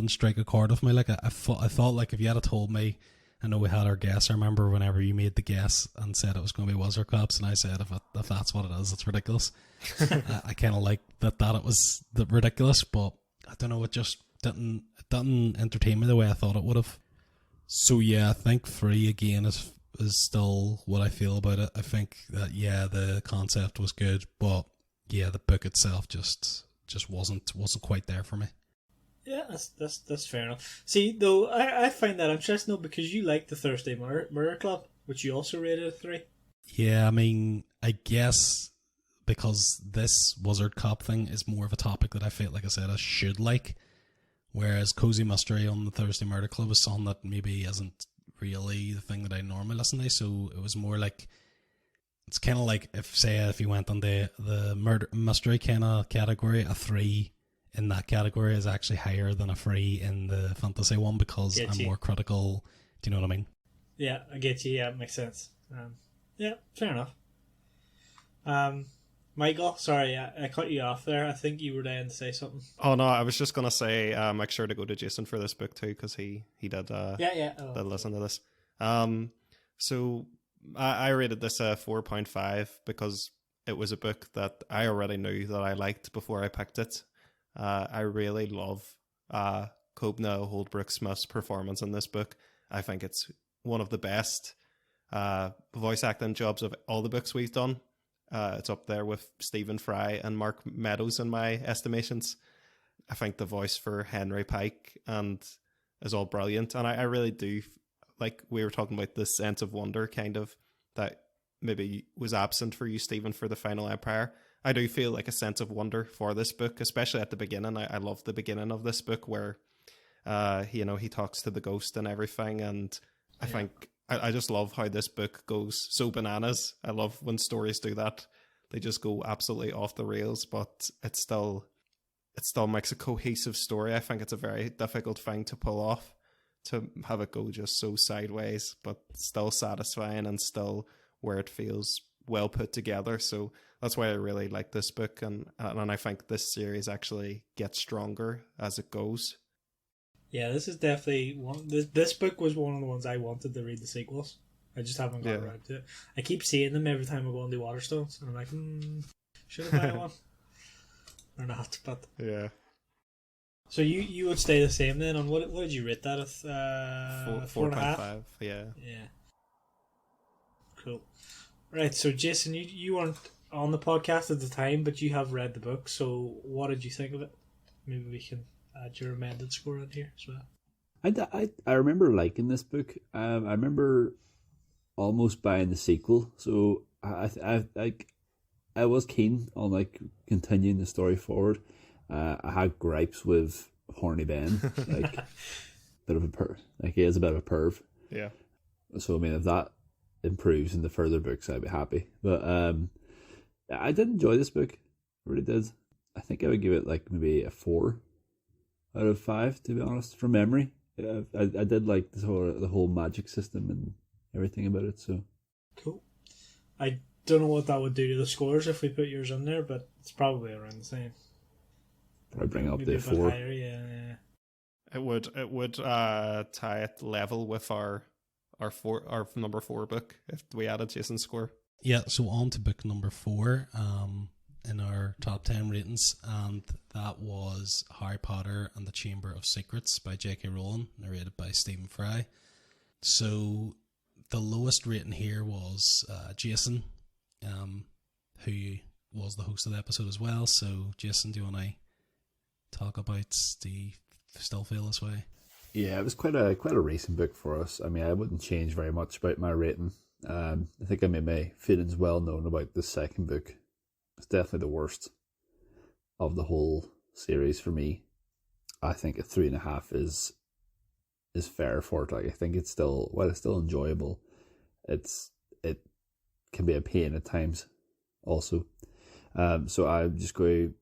strike a chord with me. Like I thought like if you had told me, I know we had our guess. I remember whenever you made the guess and said it was going to be Wizard Cops, and I said if that's what it is, it's ridiculous. I kind of like that it was ridiculous, but I don't know. It just didn't entertain me the way I thought it would have. So yeah, I think 3 again is still what I feel about it. I think that the concept was good, but the book itself just just wasn't quite there for me. Yeah, that's fair enough. See, though, I find that interesting though, because you like the Thursday Murder Club, which you also rated a 3. Yeah, I mean, I guess because this Wizard Cop thing is more of a topic that I feel like I said I should like, whereas Cozy Mystery on the Thursday Murder Club is something that maybe isn't really the thing that I normally listen to. So it was more like, it's kind of like if you went on the murder mystery kind of category, a 3 in that category is actually higher than a 3 in the fantasy one, because I'm more critical. Do you know what I mean? Yeah, I get you. Yeah, it makes sense. Yeah, fair enough. Michael, sorry, I cut you off there. I think you were dying to say something. Oh no, I was just gonna say, make sure to go to Jason for this book too, because he did did listen to this. So I rated this a 4.5 because it was a book that I already knew that I liked before I picked it. I really love Kobna Holdbrook-Smith's performance in this book. I think it's one of the best voice acting jobs of all the books we've done. It's up there with Stephen Fry and Mark Meadows in my estimations. I think the voice for Henry Pike is all brilliant, and I really do, like we were talking about, this sense of wonder kind of that maybe was absent for you, Stephen, for the Final Empire. I do feel like a sense of wonder for this book, especially at the beginning. I love the beginning of this book where he talks to the ghost and everything, and I think I just love how this book goes so bananas. I love when stories do that. They just go absolutely off the rails, but it still makes a cohesive story. I think it's a very difficult thing to pull off, to have it go just so sideways, but still satisfying and still where it feels well put together. So that's why I really like this book, and I think this series actually gets stronger as it goes. Yeah, this is definitely one. This book was one of the ones I wanted to read the sequels. I just haven't got around to it. I keep seeing them every time I go on the Waterstones, and I'm like, should I buy one or not? But yeah. So you would stay the same then? On what did you rate that? 4.5. Yeah. Yeah. Cool. Right. So Jason, you weren't on the podcast at the time, but you have read the book. So what did you think of it? Maybe we can add your amended score in here as well. I remember liking this book. I remember almost buying the sequel. So I was keen on like continuing the story forward. I had gripes with Horny Ben, like bit of a perv. Like he is a bit of a perv. Yeah. So I mean, if that improves in the further books, I'd be happy. But I did enjoy this book. I really did. I think I would give it like maybe a 4 out of 5, to be honest, from memory. Yeah, I did like the whole magic system and everything about it. So cool. I don't know what that would do to the scores if we put yours in there, but it's probably around the same. Probably bring up maybe the 4. Higher, yeah. It would tie it level with our number 4 book if we added Jason's score. Yeah, so on to book number 4 in our top 10 ratings, and that was Harry Potter and the Chamber of Secrets by J.K. Rowling, narrated by Stephen Fry. So the lowest rating here was Jason, who was the host of the episode as well. So Jason, do you want to talk about, do you still feel this way? Yeah, it was quite a recent book for us. I mean, I wouldn't change very much about my rating. I think I made my feelings well known about the second book. It's definitely the worst of the whole series for me. I think a 3.5 is fair for it. Like, I think it's still enjoyable. It can be a pain at times, also. So I'm just going to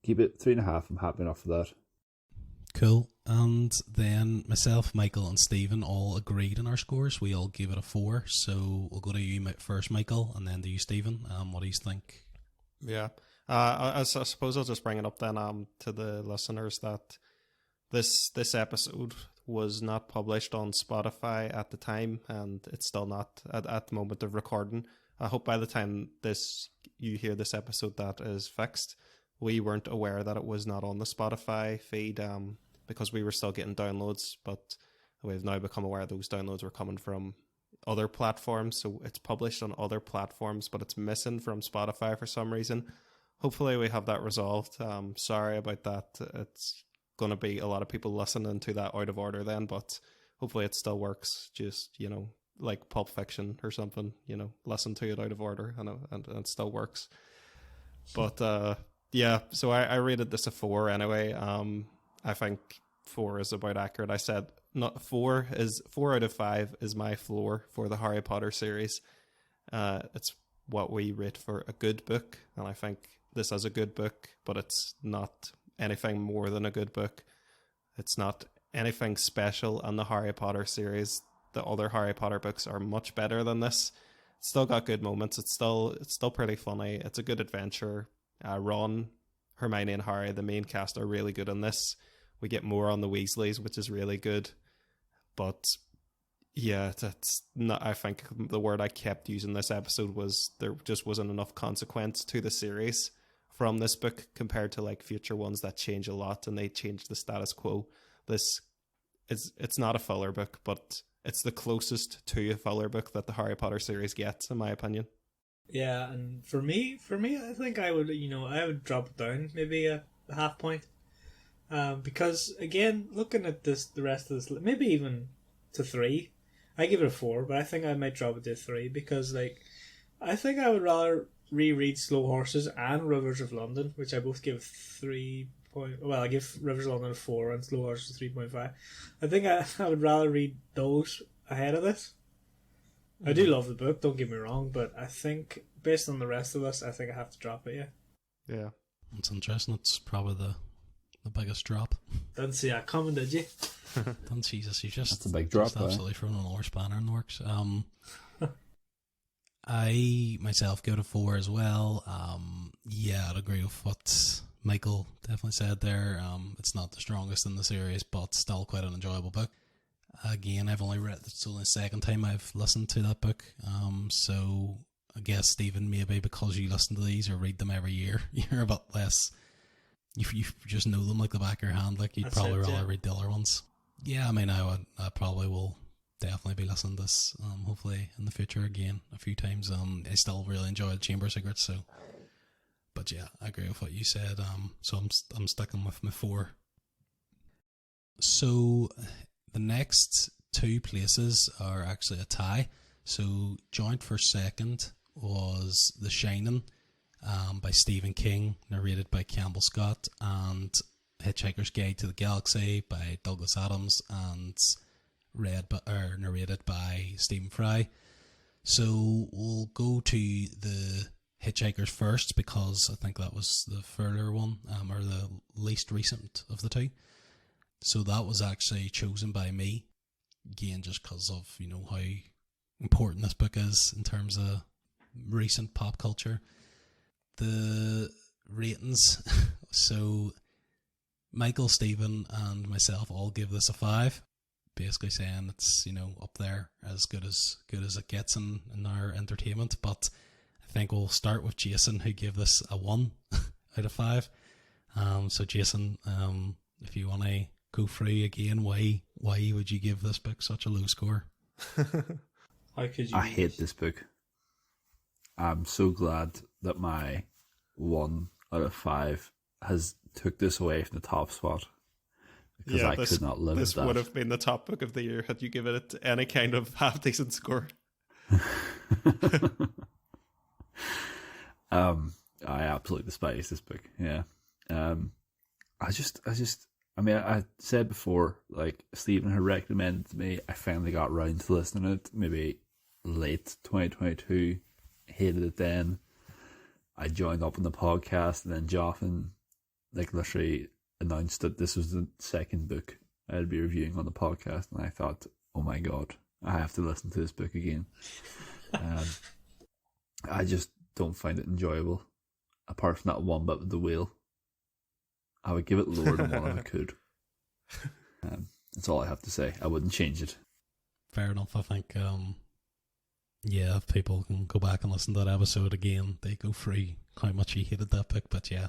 keep it 3.5. I'm happy enough with that. Cool. And then myself, Michael, and Stephen all agreed in our scores. We all gave it a 4. So we'll go to you first, Michael, and then to you, Stephen. What do you think? Yeah. I suppose I'll just bring it up then to the listeners that this episode was not published on Spotify at the time, and it's still not at the moment of recording. I hope by the time you hear this episode that is fixed. We weren't aware that it was not on the Spotify feed because we were still getting downloads, but we've now become aware those downloads were coming from other platforms. So it's published on other platforms, but it's missing from Spotify for some reason. hopefully we have that resolved. Sorry about that. It's going to be a lot of people listening to that out of order then, but hopefully it still works. Just, like Pulp Fiction or something, listen to it out of order and it still works. But yeah, so I rated this a 4 anyway. I think 4 is about accurate. I said not 4 out of 5 is my floor for the Harry Potter series. It's what we rate for a good book, and I think this is a good book, but it's not anything more than a good book. It's not anything special in the Harry Potter series. The other Harry Potter books are much better than this. It's still got good moments. It's still pretty funny. It's a good adventure. Ron, Hermione, and Harry, the main cast, are really good in this. We get more on the Weasleys, which is really good. But yeah, that's not. I think the word I kept using this episode was there just wasn't enough consequence to the series from this book compared to like future ones that change a lot and they change the status quo. It's not a filler book, but it's the closest to a filler book that the Harry Potter series gets, in my opinion. Yeah, and for me, I think I would drop it down maybe a half point, because again, looking at the rest of this, maybe even to 3. I give it a 4, but I think I might drop it to 3 because I think I would rather reread Slow Horses and Rivers of London, which I both give 3. I give Rivers of London a 4 and Slow Horses 3.5. I think I would rather read those ahead of this. I do love the book, don't get me wrong, but I think based on the rest of this, I think I have to drop it. Yeah. It's interesting. It's probably the biggest drop. Didn't see that coming, did you? Don't Jesus, you just that's a big drop. Just absolutely thrown an oar spanner in the works. I myself go to 4 as well. I'd agree with what Michael definitely said there. It's not the strongest in the series, but still quite an enjoyable book. Again, I've only read it's only the second time I've listened to that book. So I guess, Stephen, maybe because you listen to these or read them every year, you're a bit less. You just know them like the back of your hand. Like you'd probably rather read the other ones. Yeah, I mean, I probably will definitely be listening to this. Hopefully in the future again a few times. I still really enjoy the Chamber of Secrets. So, but yeah, I agree with what you said. So I'm sticking with my 4. So the next 2 places are actually a tie. So joint for second was The Shining, by Stephen King, narrated by Campbell Scott, and Hitchhiker's Guide to the Galaxy by Douglas Adams, and narrated by Stephen Fry. So we'll go to the Hitchhikers first because I think that was the further one, or the least recent of the 2. So that was actually chosen by me, again, just because of, how important this book is in terms of recent pop culture. The ratings, so Michael, Stephen, and myself all give this a 5, basically saying it's, up there as good as it gets in our entertainment. But I think we'll start with Jason, who gave this a 1 out of 5. So Jason, if you want to go through again, why would you give this book such a low score? How could you? I hate this book. I'm so glad that my 1 out of 5 has took this away from the top spot, because I could not live with that. This would have been the top book of the year had you given it any kind of half decent score. I absolutely despise this book. Yeah. I said before, like Stephen had recommended to me, I finally got round to listening to it, maybe late 2022, hated it then. I joined up on the podcast, and then Joffin, literally announced that this was the second book I'd be reviewing on the podcast, and I thought, oh my god, I have to listen to this book again. I just don't find it enjoyable, apart from that one bit with the whale. I would give it lower than 1 if I could. That's all I have to say. I wouldn't change it. Fair enough. I think, if people can go back and listen to that episode again, they go through how much he hated that book. But yeah.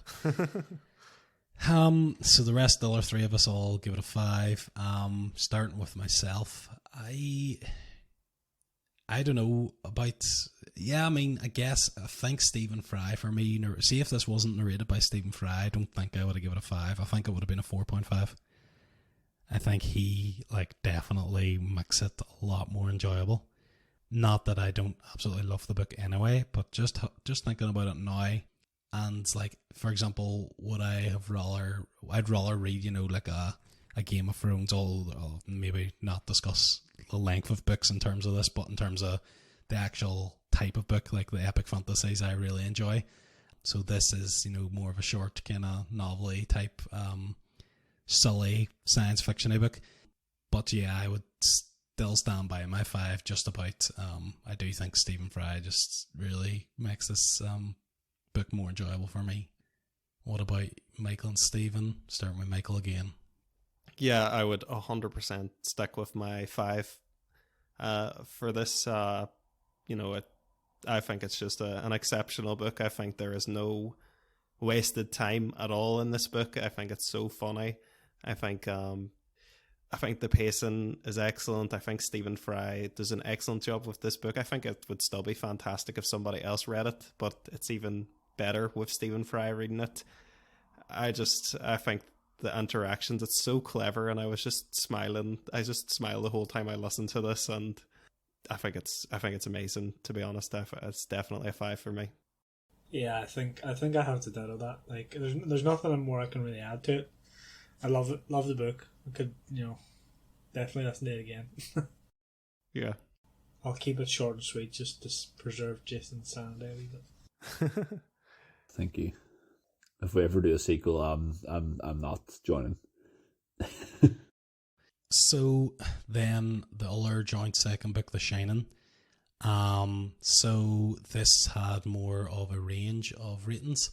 So the rest, the other 3 of us all give it a 5. Starting with myself, I I don't know about. Yeah, I mean, I think Stephen Fry for me. See, if this wasn't narrated by Stephen Fry, I don't think I would have given it a 5. I think it would have been a 4.5. I think he definitely makes it a lot more enjoyable. Not that I don't absolutely love the book anyway, but just thinking about it now, and for example, I'd rather read a Game of Thrones. I'll maybe not discuss the length of books in terms of this, but in terms of the actual type of book, like the epic fantasies, I really enjoy. So this is more of a short kind of novelty type, silly science fiction book. But yeah, I would still stand by my 5. Just about. I do think Stephen Fry just really makes this book more enjoyable for me. What about Michael and Stephen? Starting with Michael again. Yeah, I would 100% stick with my 5 for this. I think it's just an exceptional book. I think there is no wasted time at all in this book. I think it's so funny. I think the pacing is excellent. I think Stephen Fry does an excellent job with this book. I think it would still be fantastic if somebody else read it, but it's even better with Stephen Fry reading it. I think the interactions, it's so clever, and I was just smiling. I just smiled the whole time I listened to this, and I think it's amazing, to be honest. It's definitely a 5 for me. Yeah, I think I have to ditto that. There's nothing more I can really add to it. I love it. Love the book. I could definitely listen to it again. Yeah, I'll keep it short and sweet just to preserve Jason's sanity a wee bit. Thank you. If we ever do a sequel, I'm not joining. So then the other joint second book, The Shining. So this had more of a range of ratings.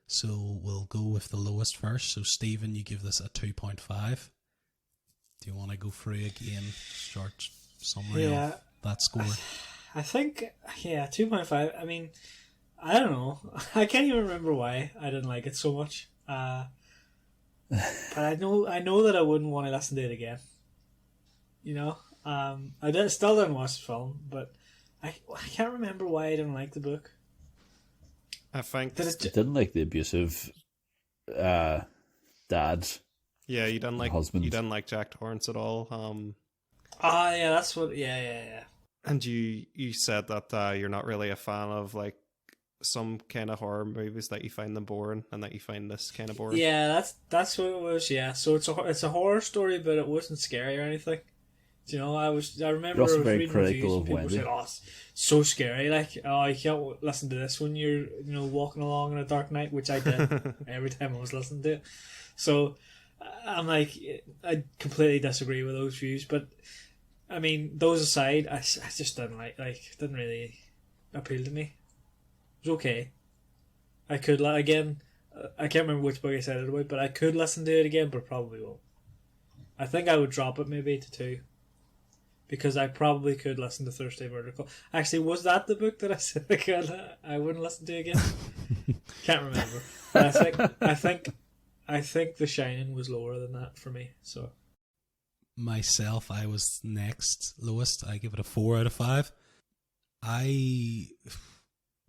So we'll go with the lowest first. So Stephen, you give this a 2.5. Do you want to go through again, short summary of that score? I think 2.5. I mean, I don't know. I can't even remember why I didn't like it so much. But I know that I wouldn't want to listen to it again. Still didn't watch the film, but I can't remember why I didn't like the book. I think didn't like the abusive dad. Yeah, you didn't like husband. You didn't like Jack Torrance at all. Yeah, that's what. Yeah. And you said that you're not really a fan of some kind of horror movies, that you find them boring, and that you find this kind of boring. Yeah, that's what it was. Yeah, so it's a horror story, but it wasn't scary or anything. I remember I was reading reviews and people said, "Oh, it's so scary! You can't listen to this when you're walking along in a dark night," which I did every time I was listening to it. So I'm I completely disagree with those views, but I mean, those aside, I just didn't didn't really appeal to me. It was okay. I could again. I can't remember which book I said it about, but I could listen to it again, but probably won't. I think I would drop it maybe to 2. Because I probably could listen to Thursday Murder Call. Actually, was that the book that I said I wouldn't listen to again? Can't remember. But I think The Shining was lower than that for me. So myself, I was next lowest. I give it a 4 out of 5. I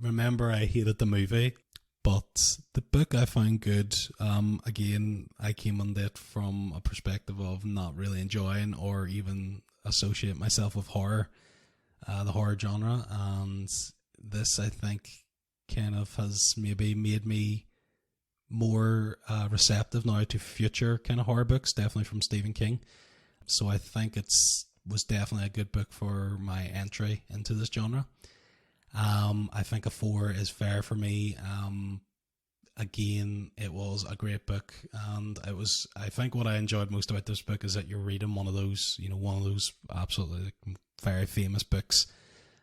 remember I hated the movie, but the book I found good. Again, I came on it from a perspective of not really enjoying or even associate myself with horror, the horror genre, and this I think kind of has maybe made me more receptive now to future kind of horror books, definitely from Stephen King. So I think was definitely a good book for my entry into this genre. I think a 4 is fair for me. Again, it was a great book, and I think what I enjoyed most about this book is that you're reading one of those absolutely very famous books,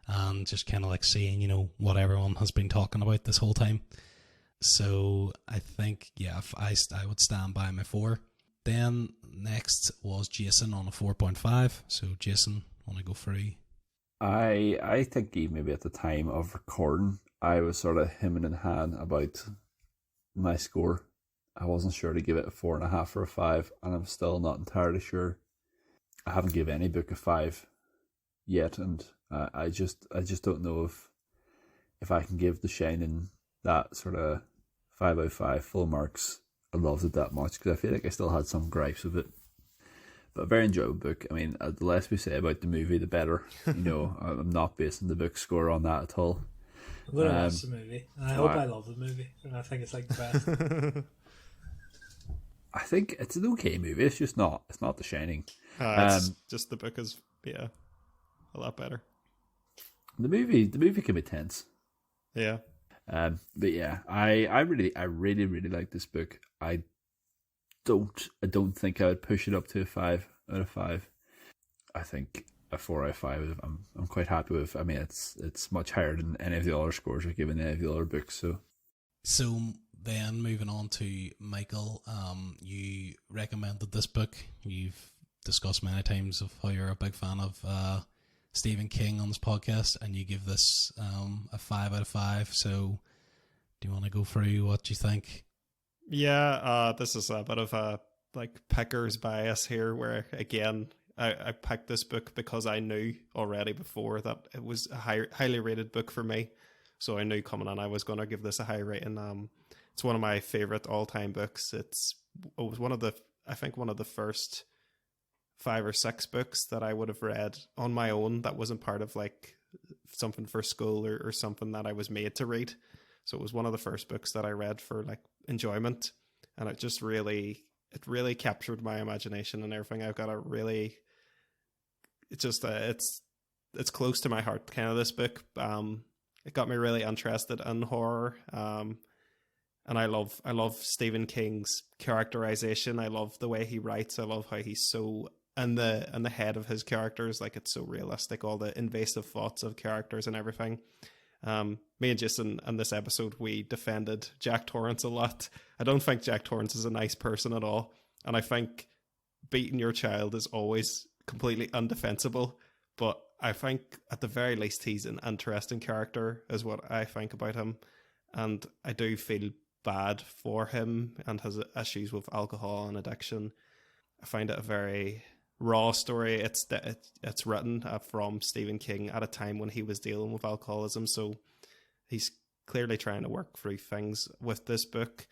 and just kind of seeing, what everyone has been talking about this whole time. So I think, I would stand by my 4. Then next was Jason on a 4.5. So Jason, want to go through? I think maybe at the time of recording, I was sort of hemming and hawing about my score. I wasn't sure to give it a 4.5 or a 5, and I'm still not entirely sure. I haven't given any book a 5 yet, and I just don't know if I can give The Shining that sort of 5/5 full marks. I loved it that much because I feel like I still had some gripes with it. But a very enjoyable book. I mean, the less we say about the movie, the better. I'm not basing the book score on that at all. I'm going to watch the movie. And I hope I love the movie. And I think it's like the best. I think it's an okay movie. It's just not. It's not The Shining. It's just the book is a lot better. The movie can be tense. Yeah. But yeah, I really like this book. I don't think I would push it up to a 5 out of 5. I think a 4 out of 5. I'm quite happy with. I mean, it's much higher than any of the other scores I've given any of the other books. So then moving on to Michael, you recommended this book. You've discussed many times of how you're a big fan of Stephen King on this podcast, and you give this a 5 out of 5. So do you want to go through what you think? Yeah, this is a bit of a picker's bias here, where again I picked this book because I knew already before that it was a highly rated book for me. So I knew coming on I was going to give this a high rating. It's one of my favorite all-time books. It was one of the first 5 or 6 books that I would have read on my own that wasn't part of something for school or something that I was made to read. So it was one of the first books that I read for enjoyment, and it just really captured my imagination and everything. I've got it's close to my heart, kind of, this book. It got me really interested in horror. And I love Stephen King's characterization. I love the way he writes. I love how he's so in the head of his characters. It's so realistic, all the invasive thoughts of characters and everything. Me and Jason in this episode, we defended Jack Torrance a lot. I don't think Jack Torrance is a nice person at all, and I think beating your child is always completely undefensible, but I think at the very least he's an interesting character is what I think about him, and I do feel bad for him and his issues with alcohol and addiction. I find it a very raw story. It's written from Stephen King at a time when he was dealing with alcoholism, so he's clearly trying to work through things with this book.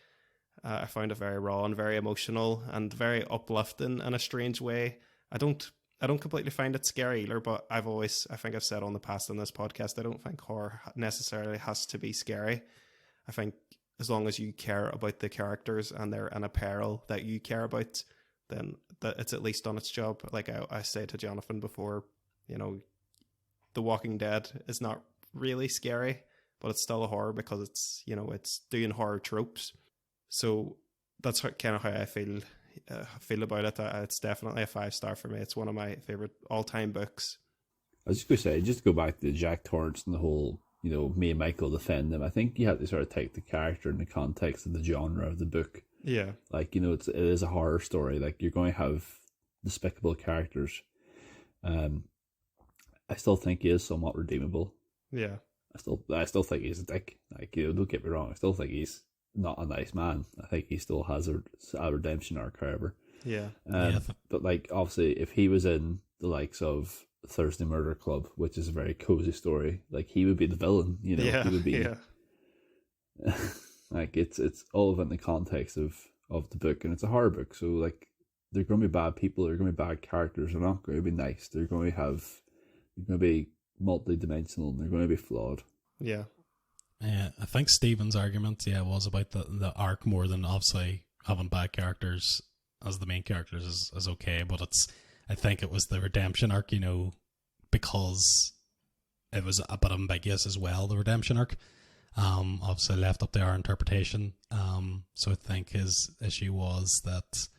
I found it very raw and very emotional and very uplifting in a strange way. I don't completely find it scary either, but I think I've said on the past in this podcast, I don't think horror necessarily has to be scary. I think as long as you care about the characters and they're in a peril that you care about, then that it's at least done its job. Like I said to Jonathan before, The Walking Dead is not really scary, but it's still a horror because it's doing horror tropes. So that's kind of how I feel about it. It's definitely a 5-star for me. It's one of my favorite all-time books. I was just going to say, just to go back to Jack Torrance and the whole, me and Michael defend him. I think you have to sort of take the character in the context of the genre of the book. Yeah. It is a horror story. You're going to have despicable characters. I still think he is somewhat redeemable. Yeah. I still think he's a dick. Don't get me wrong. I still think he's not a nice man. I think he still has a redemption arc, however. Yeah. But obviously, if he was in the likes of Thursday Murder Club, which is a very cozy story, he would be the villain. He would be. Yeah. It's all of it in the context of the book, and it's a horror book, so they're going to be bad people, they're going to be bad characters, they're not going to be nice, they're going to be multi-dimensional, and they're going to be flawed. Yeah. I think Stephen's argument, was about the arc more than obviously having bad characters as the main characters is okay, but I think it was the redemption arc, because it was a bit ambiguous as well, the redemption arc. Obviously left up to our interpretation. So I think his issue was that,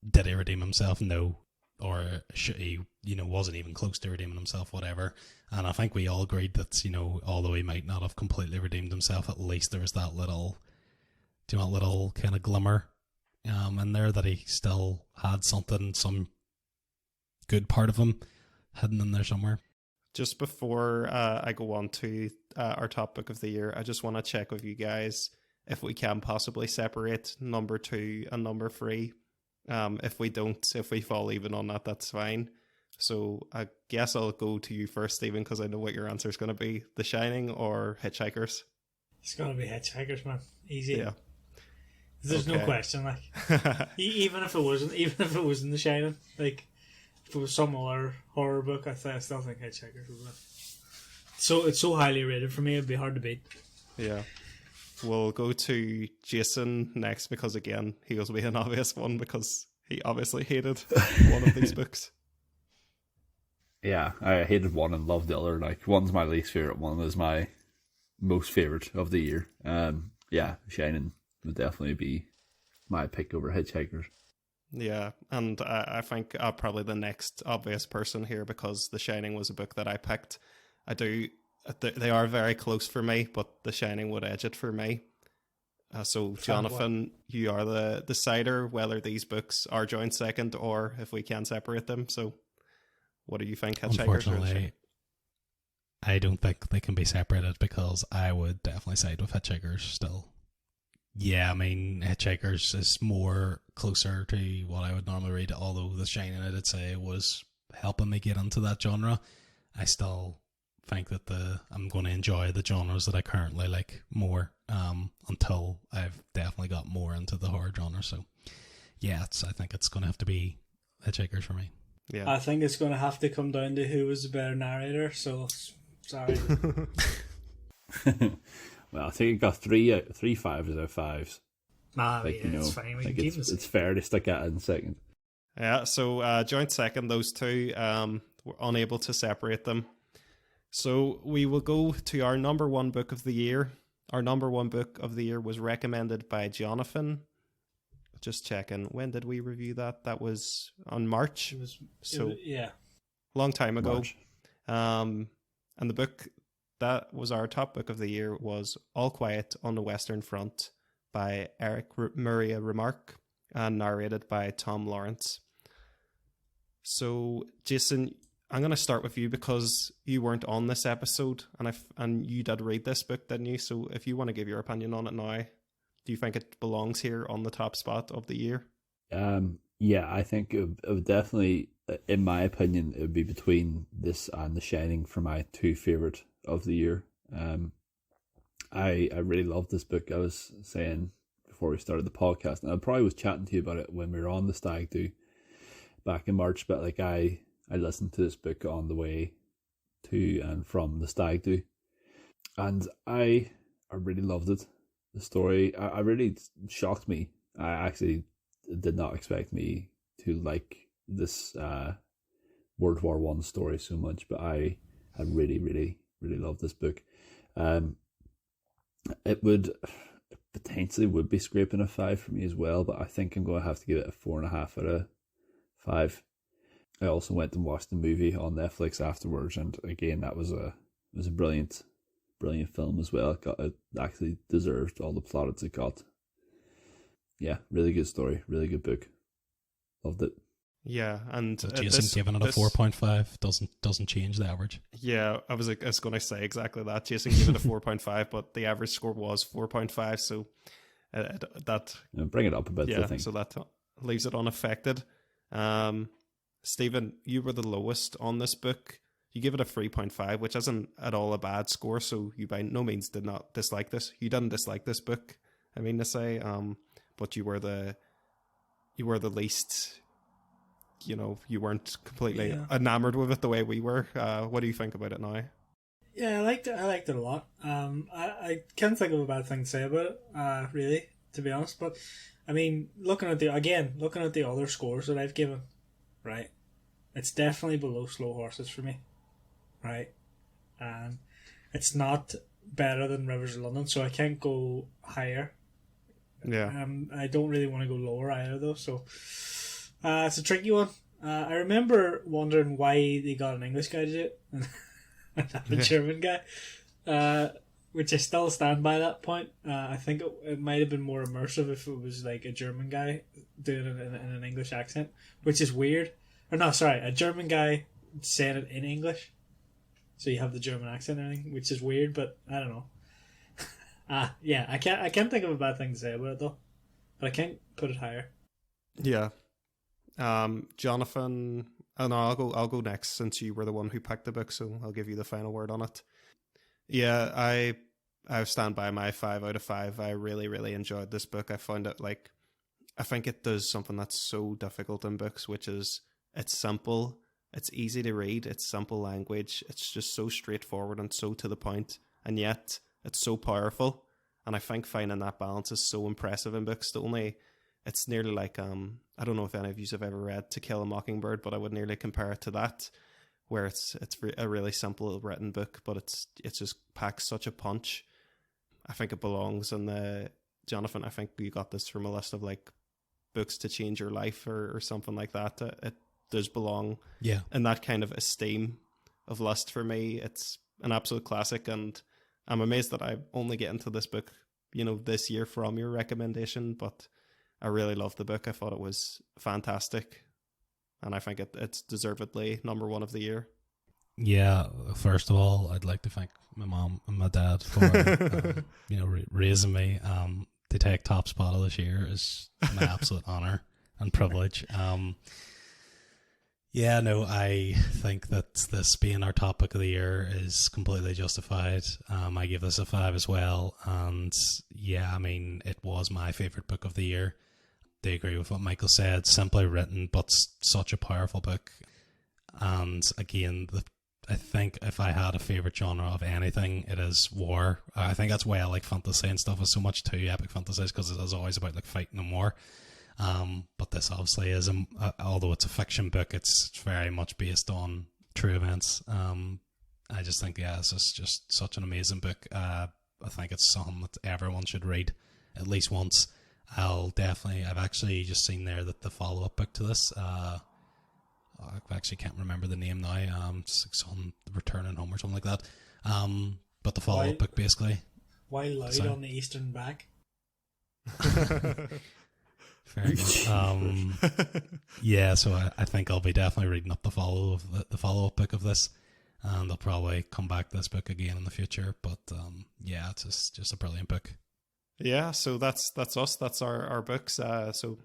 did he redeem himself? No. Or should he, wasn't even close to redeeming himself, whatever. And I think we all agreed that, although he might not have completely redeemed himself, at least there was that little kind of glimmer in there that he still had some good part of him hidden in there somewhere. Just before I go on to our top book of the year, I just want to check with you guys if we can possibly separate number 2 and number 3. If we don't, if we fall even on that, that's fine. So I guess I'll go to you first, Stephen, because I know what your answer is going to be: The Shining or Hitchhikers. It's gotta be Hitchhikers, man. Easy. Yeah. There's no Okay. question. Like, even if it wasn't The Shining, like if it was some other horror book, I still think Hitchhikers would win. So it's so highly rated for me; it'd be hard to beat. Yeah. We'll go to Jason next because, again, he will be an obvious one because he obviously hated one of these books. Yeah, I hated one and loved the other. Like, one's my least favorite, one is my most favorite of the year. Yeah, Shining would definitely be my pick over Hitchhikers. Yeah, and I think I'm probably the next obvious person here because The Shining was a book that I picked. They are very close for me, but The Shining would edge it for me. So, Jonathan, you are the decider whether these books are joint second or if we can separate them. So, what do you think, Hitchhikers? Unfortunately, I don't think they can be separated because I would definitely side with Hitchhikers still. Yeah, I mean, Hitchhikers is more closer to what I would normally read, although The Shining, I did say, was helping me get into that genre. I still think that I'm going to enjoy the genres that I currently like more until I've definitely got more into the horror genre. So, yeah, I think it's going to have to be Hitchhikers for me. Yeah, I think it's going to have to come down to who was the better narrator. So, sorry. Well, I think it got three fives out of fives. Yeah, it's fine. We can keep it. It's fair to stick it in second. Yeah, so joint second, those two, we're unable to separate them. So we will go to our number one book of the year. Our number one book of the year was recommended by Jonathan. Just checking, when did we review that? That was on March. Yeah. Long time ago. March. And the book that was our top book of the year was All Quiet on the Western Front by Eric Maria Remarque and narrated by Tom Lawrence. So, Jason, I'm going to start with you because you weren't on this episode and you did read this book, didn't you? So if you want to give your opinion on it now, do you think it belongs here on the top spot of the year? Yeah, I think it would definitely, in my opinion, it would be between this and The Shining for my two favourite of the year. I really loved this book. I was saying before we started the podcast, and I probably was chatting to you about it when we were on the stag do back in March, but like I listened to this book on the way to and from the stag do, and I really loved it. The story, I really shocked me. I actually did not expect me to like this World War One story so much, but I really loved this book. It would potentially would be scraping a 5 for me as well, but I think I'm going to have to give it a 4.5 out of 5. I also went and watched the movie on Netflix afterwards, and again, that was a brilliant film as well. It actually deserved all the plaudits it got. Yeah, really good story, really good book. Loved it. Yeah, and Jason giving it a 4.5 doesn't change the average. Yeah, I was going to say exactly that. Jason gave it a 4.5, but the average score was 4.5, so that bring it up a bit. yeah, I think so that leaves it unaffected. Stephen, you were the lowest on this book. You give it a 3.5, which isn't at all a bad score. So you by no means did not dislike this. You didn't dislike this book, I mean to say. But you were the least. You know, you weren't completely enamored with it the way we were. What do you think about it now? Yeah, I liked it a lot. I can't think of a bad thing to say about it, really, to be honest. But I mean, looking at the other scores that I've given, right, it's definitely below Slow Horses for me, right, and it's not better than Rivers of London, so I can't go higher. Yeah. I don't really want to go lower either, though. So it's a tricky one. I remember wondering why they got an English guy to do it and not a German guy, which I still stand by that point. I think it might have been more immersive if it was like a German guy doing it in an English accent, which is weird. Or no, sorry, a German guy saying it in English, so you have the German accent and everything, which is weird. But I don't know. Yeah, I can't think of a bad thing to say about it though, but I can't put it higher. Yeah. Jonathan, Oh no, I'll go next since you were the one who picked the book, so I'll give you the final word on it. Yeah, I stand by my 5 out of 5. I really, really enjoyed this book. I found it like, I think it does something that's so difficult in books, which is it's simple, it's easy to read, it's simple language, it's just so straightforward and so to the point, and yet it's so powerful. And I think finding that balance is so impressive in books. It's nearly like I don't know if any of you have ever read To Kill a Mockingbird, but I would nearly compare it to that, where it's a really simple written book, but it's just packs such a punch. I think it belongs in the Jonathan. I think you got this from a list of like books to change your life or something like that. It does belong, in that kind of esteem of list for me. It's an absolute classic, and I'm amazed that I only get into this book, this year from your recommendation. But I really loved the book. I thought it was fantastic, and I think it's deservedly number one of the year. Yeah, first of all, I'd like to thank my mom and my dad for raising me. To take top spot of this year is my absolute honor and privilege. I think that this being our topic of the year is completely justified. I give this a 5 as well, and it was my favorite book of the year. I agree with what Michael said. Simply written, but such a powerful book. And again, I think if I had a favorite genre of anything, it is war. I think that's why I like fantasy and stuff is so much too, epic fantasies, because it is always about like fighting and war. But this obviously is, although it's a fiction book, it's very much based on true events. I just think, this is just such an amazing book. I think it's something that everyone should read at least once. I've actually just seen there that the follow-up book to this, I actually can't remember the name now. It's like some Returning Home or something like that. But the follow-up book basically. Why loud on the eastern back? Fair enough. So I think I'll be definitely reading up the follow-up book of this, and I'll probably come back to this book again in the future. But it's just a brilliant book. Yeah, so that's us. That's our books. So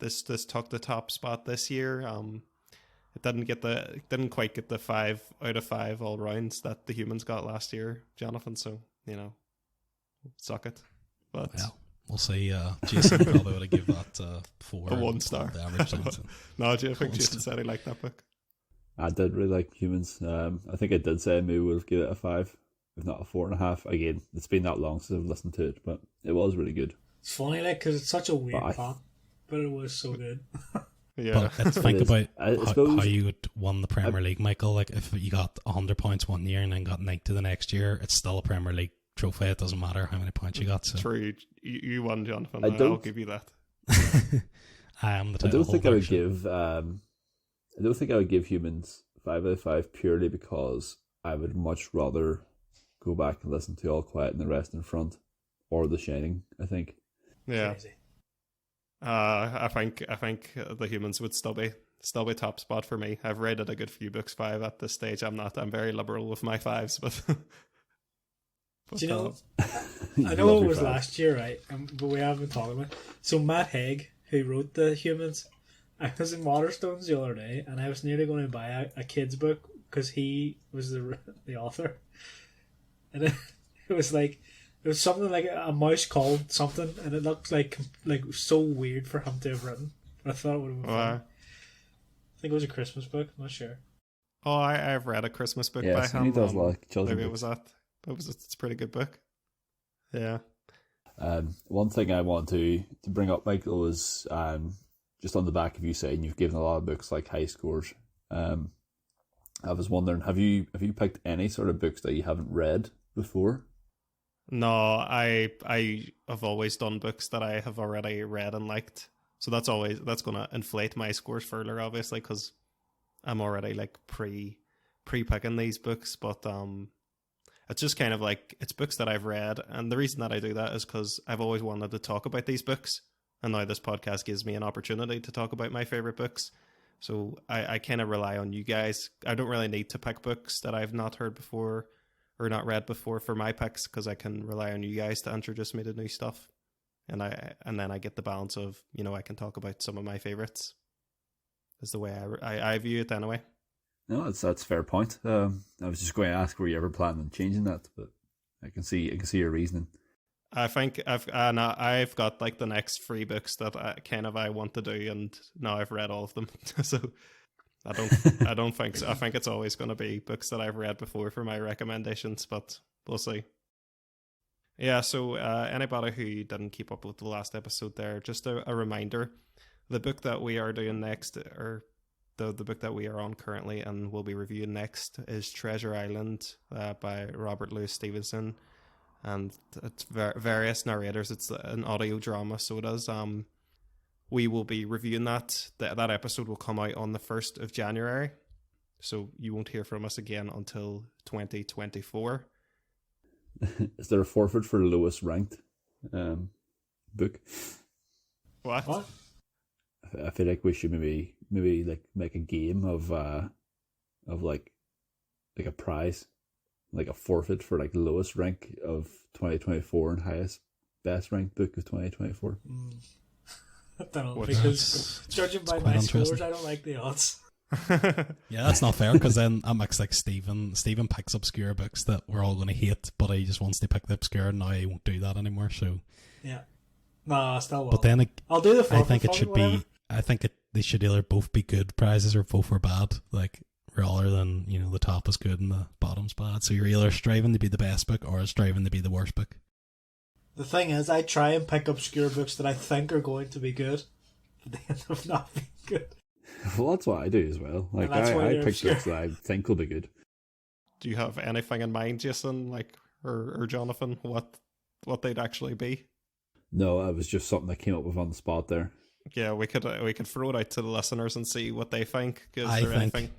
this took the top spot this year. It didn't quite get the 5 out of 5 all rounds that the humans got last year, Jonathan. So suck it. But we'll see. Jason probably would have given that 4. A 1 star. The average No, I think Jason said he liked that book. I did really like Humans. I think I did say I maybe would have given it a 5, if not a 4.5. Again, it's been that long since I've listened to it, but it was really good. It's funny, because it's such a weird plot, but it was so good. Yeah. But think about how you would won the Premier League, Michael. Like if you got 100 points one year and then got 90 the next year, it's still a Premier League trophy. It doesn't matter how many points you got. So. True, you won, Jonathan. I'll give you that. I am the I don't think I would give. I don't think I would give Humans 5 out of 5 purely because I would much rather go back and listen to All Quiet and the Rest in Front or The Shining. I think. Yeah. Crazy. I think the Humans would still be top spot for me. I've rated a good few books 5 at this stage. I'm very liberal with my 5s, but do you know? I know it was last year, right? But we haven't talked about it. So Matt Haig, who wrote The Humans, I was in Waterstones the other day, and I was nearly going to buy a kid's book because he was the author, and it was like. It was something like a mouse called something, and it looked like so weird for him to have written. But I thought it would have been fun. I think it was a Christmas book. I'm not sure. Oh, I've read a Christmas book by him. He does like children's maybe books. It's a pretty good book. Yeah. One thing I want to bring up, Michael, was just on the back of you saying you've given a lot of books like high scores. I was wondering, have you picked any sort of books that you haven't read before? No, I have always done books that I have already read and liked. So that's going to inflate my scores further, obviously, because I'm already like pre-picking these books. But it's just kind of like, it's books that I've read. And the reason that I do that is because I've always wanted to talk about these books. And now this podcast gives me an opportunity to talk about my favorite books. So I kind of rely on you guys. I don't really need to pick books that I've not heard before or not read before for my picks, because I can rely on you guys to introduce me to new stuff, and then I get the balance of I can talk about some of my favorites. is the way I view it anyway. No, that's a fair point. I was just going to ask, were you ever planning on changing that? But I can see your reasoning. I think I've got like the next 3 books that I want to do, and now I've read all of them. So I don't think so. I think it's always going to be books that I've read before for my recommendations, but we'll see. Yeah, so anybody who didn't keep up with the last episode there, just a reminder, the book that we are doing next, or the book that we are on currently and will be reviewing next, is Treasure Island by Robert Louis Stevenson. And it's various narrators. It's an audio drama, so it is. We will be reviewing that. That episode will come out on the 1st of January, so you won't hear from us again until 2024. Is there a forfeit for lowest ranked book? What? I feel like we should maybe like make a game of like a prize, like a forfeit for like the lowest rank of 2024 and best ranked book of 2024. I don't know, What? because judging by my scores, I don't like the odds. Yeah, that's not fair, because then I mix like Stephen picks obscure books that we're all going to hate, but he just wants to pick the obscure, and now he won't do that anymore. So Yeah. No, I still will. but then I'll do the forfeit. I think it for should whatever. be. I think they should either both be good prizes or both are bad. Like, rather than the top is good and the bottom's bad. So you're either striving to be the best book or striving to be the worst book. The thing is, I try and pick obscure books that I think are going to be good, but they end up not being good. Well, that's what I do as well. Like that's why I they're pick obscure. books that I think will be good. Do you have anything in mind, Jason, like or Jonathan, what they'd actually be? No, that was just something I came up with on the spot there. Yeah, we could throw it out to the listeners and see what they think. Is I there think anything?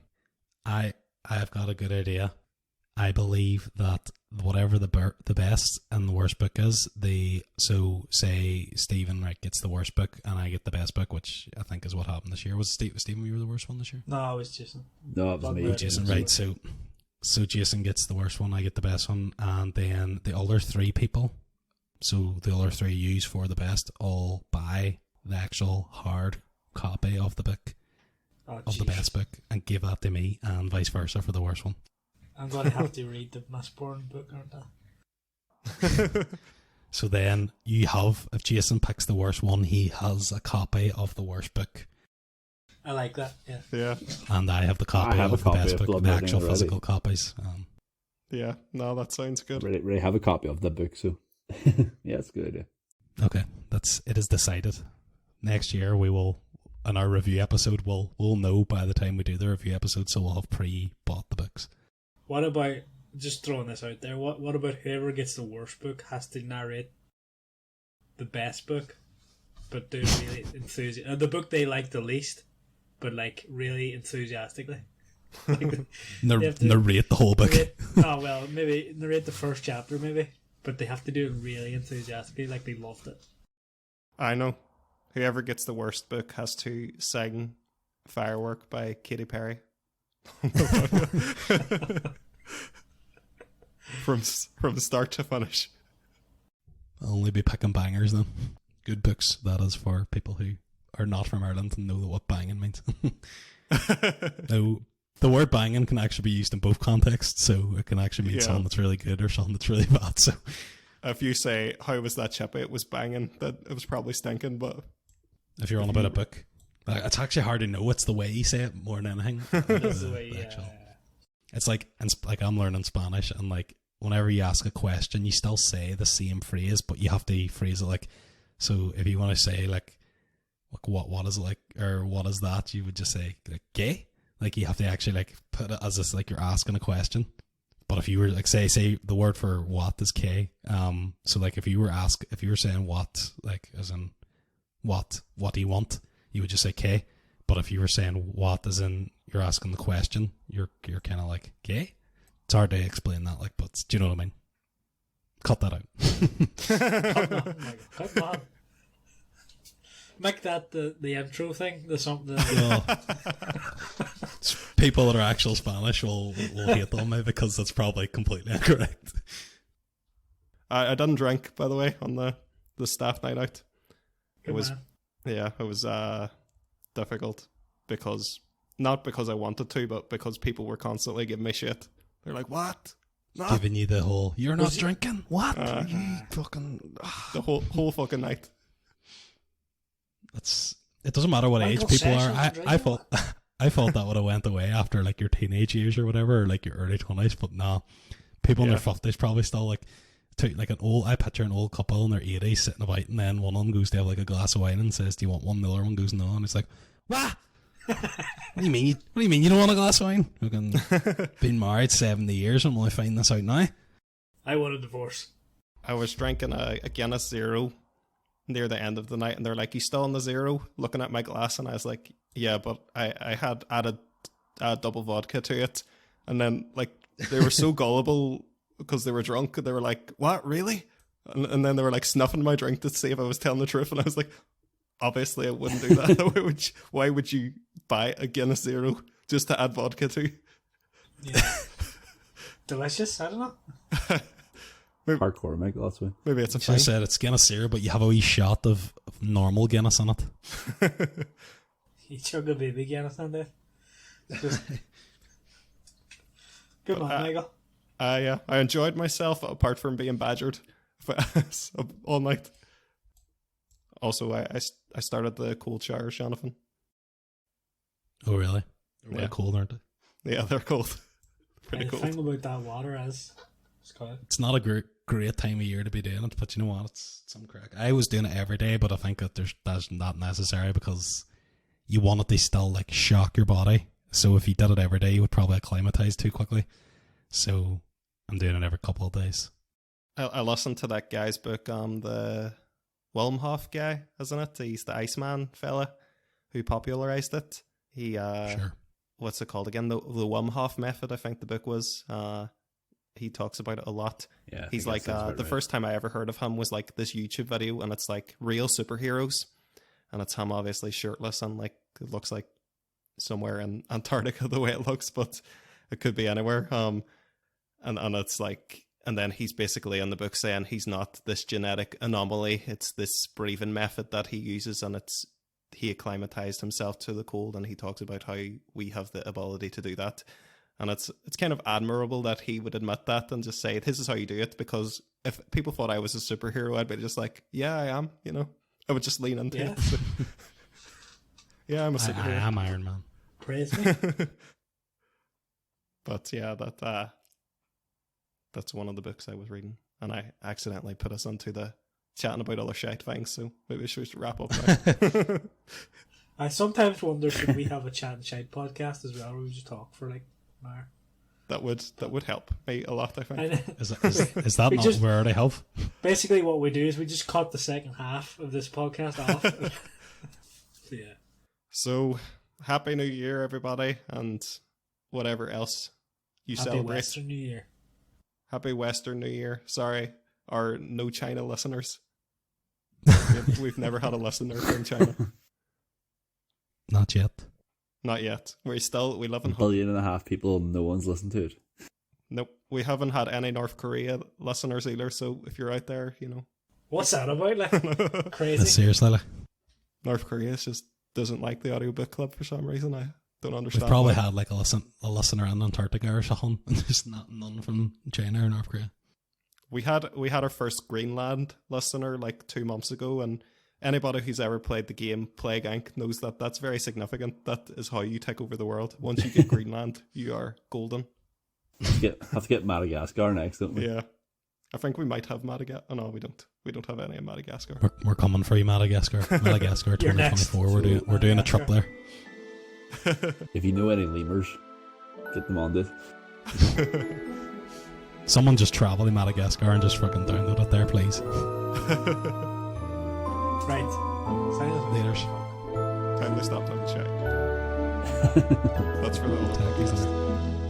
I've got a good idea. I believe that whatever the best and the worst book is, so say Stephen gets the worst book and I get the best book, which I think is what happened this year. Was Stephen, you were the worst one this year? No, it was Jason. No, it was me. Jason, right? So Jason gets the worst one, I get the best one, and then the other 3 people, so the other 3 use for the best, all buy the actual hard copy of the book, of the best book, and give that to me, and vice versa for the worst one. I'm going to have to read the Mistborn book, aren't I? So then if Jason picks the worst one, he has a copy of the worst book. I like that, yeah. Yeah. And I have the copy of the best book, the actual physical copies. Yeah, no, that sounds good. Really have a copy of the book, so yeah, it's a good idea. Okay, it is decided. Next year we will, in our review episode, we'll know by the time we do the review episode, so we'll have pre-bought the books. What about, just throwing this out there, what about whoever gets the worst book has to narrate the best book, but do really the book they like the least, but like really enthusiastically. Like, narrate the whole book. Maybe narrate the first chapter, maybe, but they have to do it really enthusiastically, like they loved it. I know. Whoever gets the worst book has to sing Firework by Katy Perry. from start to finish. I'll only be picking bangers then. Good books, that is, for people who are not from Ireland and know what banging means. No, the word banging can actually be used in both contexts, so it can actually mean something that's really good or something that's really bad. So if you say, how was that chippy, it was banging, that it was probably stinking. But if you're on about a book, it's actually hard to know. It's the way you say it more than anything. That's the way, It's like I'm learning Spanish, and like whenever you ask a question, you still say the same phrase, but you have to phrase it like. So if you want to say like what is it like, or what is that, you would just say like "qué." Like you have to actually like put it as if like you're asking a question. But if you were like say the word for what is "qué," so like if you were saying what, like as in what do you want, you would just say "qué." But if you were saying what as in you're asking the question, you're kind of like "qué." It's hard to explain that, like, but do you know what I mean? Cut that out. Cut that. Make that the intro thing. The something. Well, people that are actual Spanish will hate on me because that's probably completely incorrect. I didn't drink, by the way, on the staff night out. Good man. It was difficult. not because I wanted to, but because people were constantly giving me shit. They're like, "What? No." Giving you the whole, "You're not drinking? What? You fucking..." The whole fucking night. It doesn't matter what age Michael people are. Sessions I thought I thought that would have went away after like your teenage years or whatever, or like your early 20s, but nah. People in their 50s probably still like I picture an old couple in their 80s sitting about, and then one of them goes to have like a glass of wine and says, "Do you want one?" The other one goes, "No," and it's like, "What? What do you mean? What do you mean you don't want a glass of wine? Been married 70 years and I find this out now." I want a divorce. I was drinking a Guinness Zero near the end of the night, and they're like, "You still on the zero?" Looking at my glass, and I was like, "Yeah, but I had added double vodka to it." And then like they were so gullible because they were drunk. They were like, "What, really?" And then they were like snuffing my drink to see if I was telling the truth, and I was like, "Obviously, I wouldn't do that. Why would you buy a Guinness Zero just to add vodka to?" Yeah. Delicious. I don't know. Hardcore, Mike. That's why. Maybe it's a I thing. said it's Guinness here, but you have a wee shot of normal Guinness in it. You chug a baby Guinness on there. Just... Good man, Michael. I enjoyed myself apart from being badgered all night. Also, I started the cold showers, Jonathan. Oh really? They're Yeah. really cold, aren't they? Yeah, they're cold. Pretty The cold. thing about that water is it's cold. It's not a great time of year to be doing it, but you know what? It's some crack. I was doing it every day, but I think that that's not necessary because you want it to still like shock your body. So if you did it every day, you would probably acclimatize too quickly. So I'm doing it every couple of days. I listened to that guy's book, the Wim Hof guy, isn't it? He's the Iceman fella who popularized it. He Sure. What's it called again? The Wim Hof method, I think the book was. He talks about it a lot. Yeah, I He's think like, that sounds about the right. first time I ever heard of him was like this YouTube video, and it's like real superheroes, and it's him obviously shirtless and like it looks like somewhere in Antarctica the way it looks, but it could be anywhere. And it's like, and then he's basically in the book saying he's not this genetic anomaly. It's this breathing method that he uses, and he acclimatized himself to the cold, and he talks about how we have the ability to do that. And it's kind of admirable that he would admit that and just say, "This is how you do it," because if people thought I was a superhero, I'd be just like, "Yeah, I am," you know? I would just lean into Yeah. it. Yeah, I'm a I superhero. am Iron Man. Praise me. But yeah, that's one of the books I was reading, and I accidentally put us onto the chatting about other shite things, so maybe we should wrap up now. I sometimes wonder, should we have a chat and shite podcast as well, where we just talk for like an hour? That would help me a lot, I think. Is that We not just- where already have? Basically, what we do is we just cut the second half of this podcast off. So, yeah. So, Happy New Year, everybody, and whatever else you Happy celebrate. Western New Year. Happy Western New Year. Sorry, our no China listeners. We've never had a listener from China. Not yet. Not yet. We live in A billion and a half people, no one's listened to it. Nope. We haven't had any North Korea listeners either, so if you're out there, you know. What's that about? Like crazy. Seriously, like, North Korea just doesn't like the Audiobook Club for some reason. I don't understand. we've probably why. had like a listener in Antarctica or something, and there's none from China or North Korea. We had our first Greenland listener like 2 months ago, and anybody who's ever played the game Plague Inc. knows that that's very significant. That is how you take over the world. Once you get Greenland, you are golden. Have to get Madagascar next, don't we? Yeah. I think we might have Madagascar. Oh, no, we don't. We don't have any in Madagascar. We're coming for you, Madagascar. Madagascar You're next. 2024. We're doing a trip there. If you know any lemurs, get them on it. Someone just travel to Madagascar and just fucking download it there, please. Right. Laters. Time to stop talking shit. That's for the old Thank you.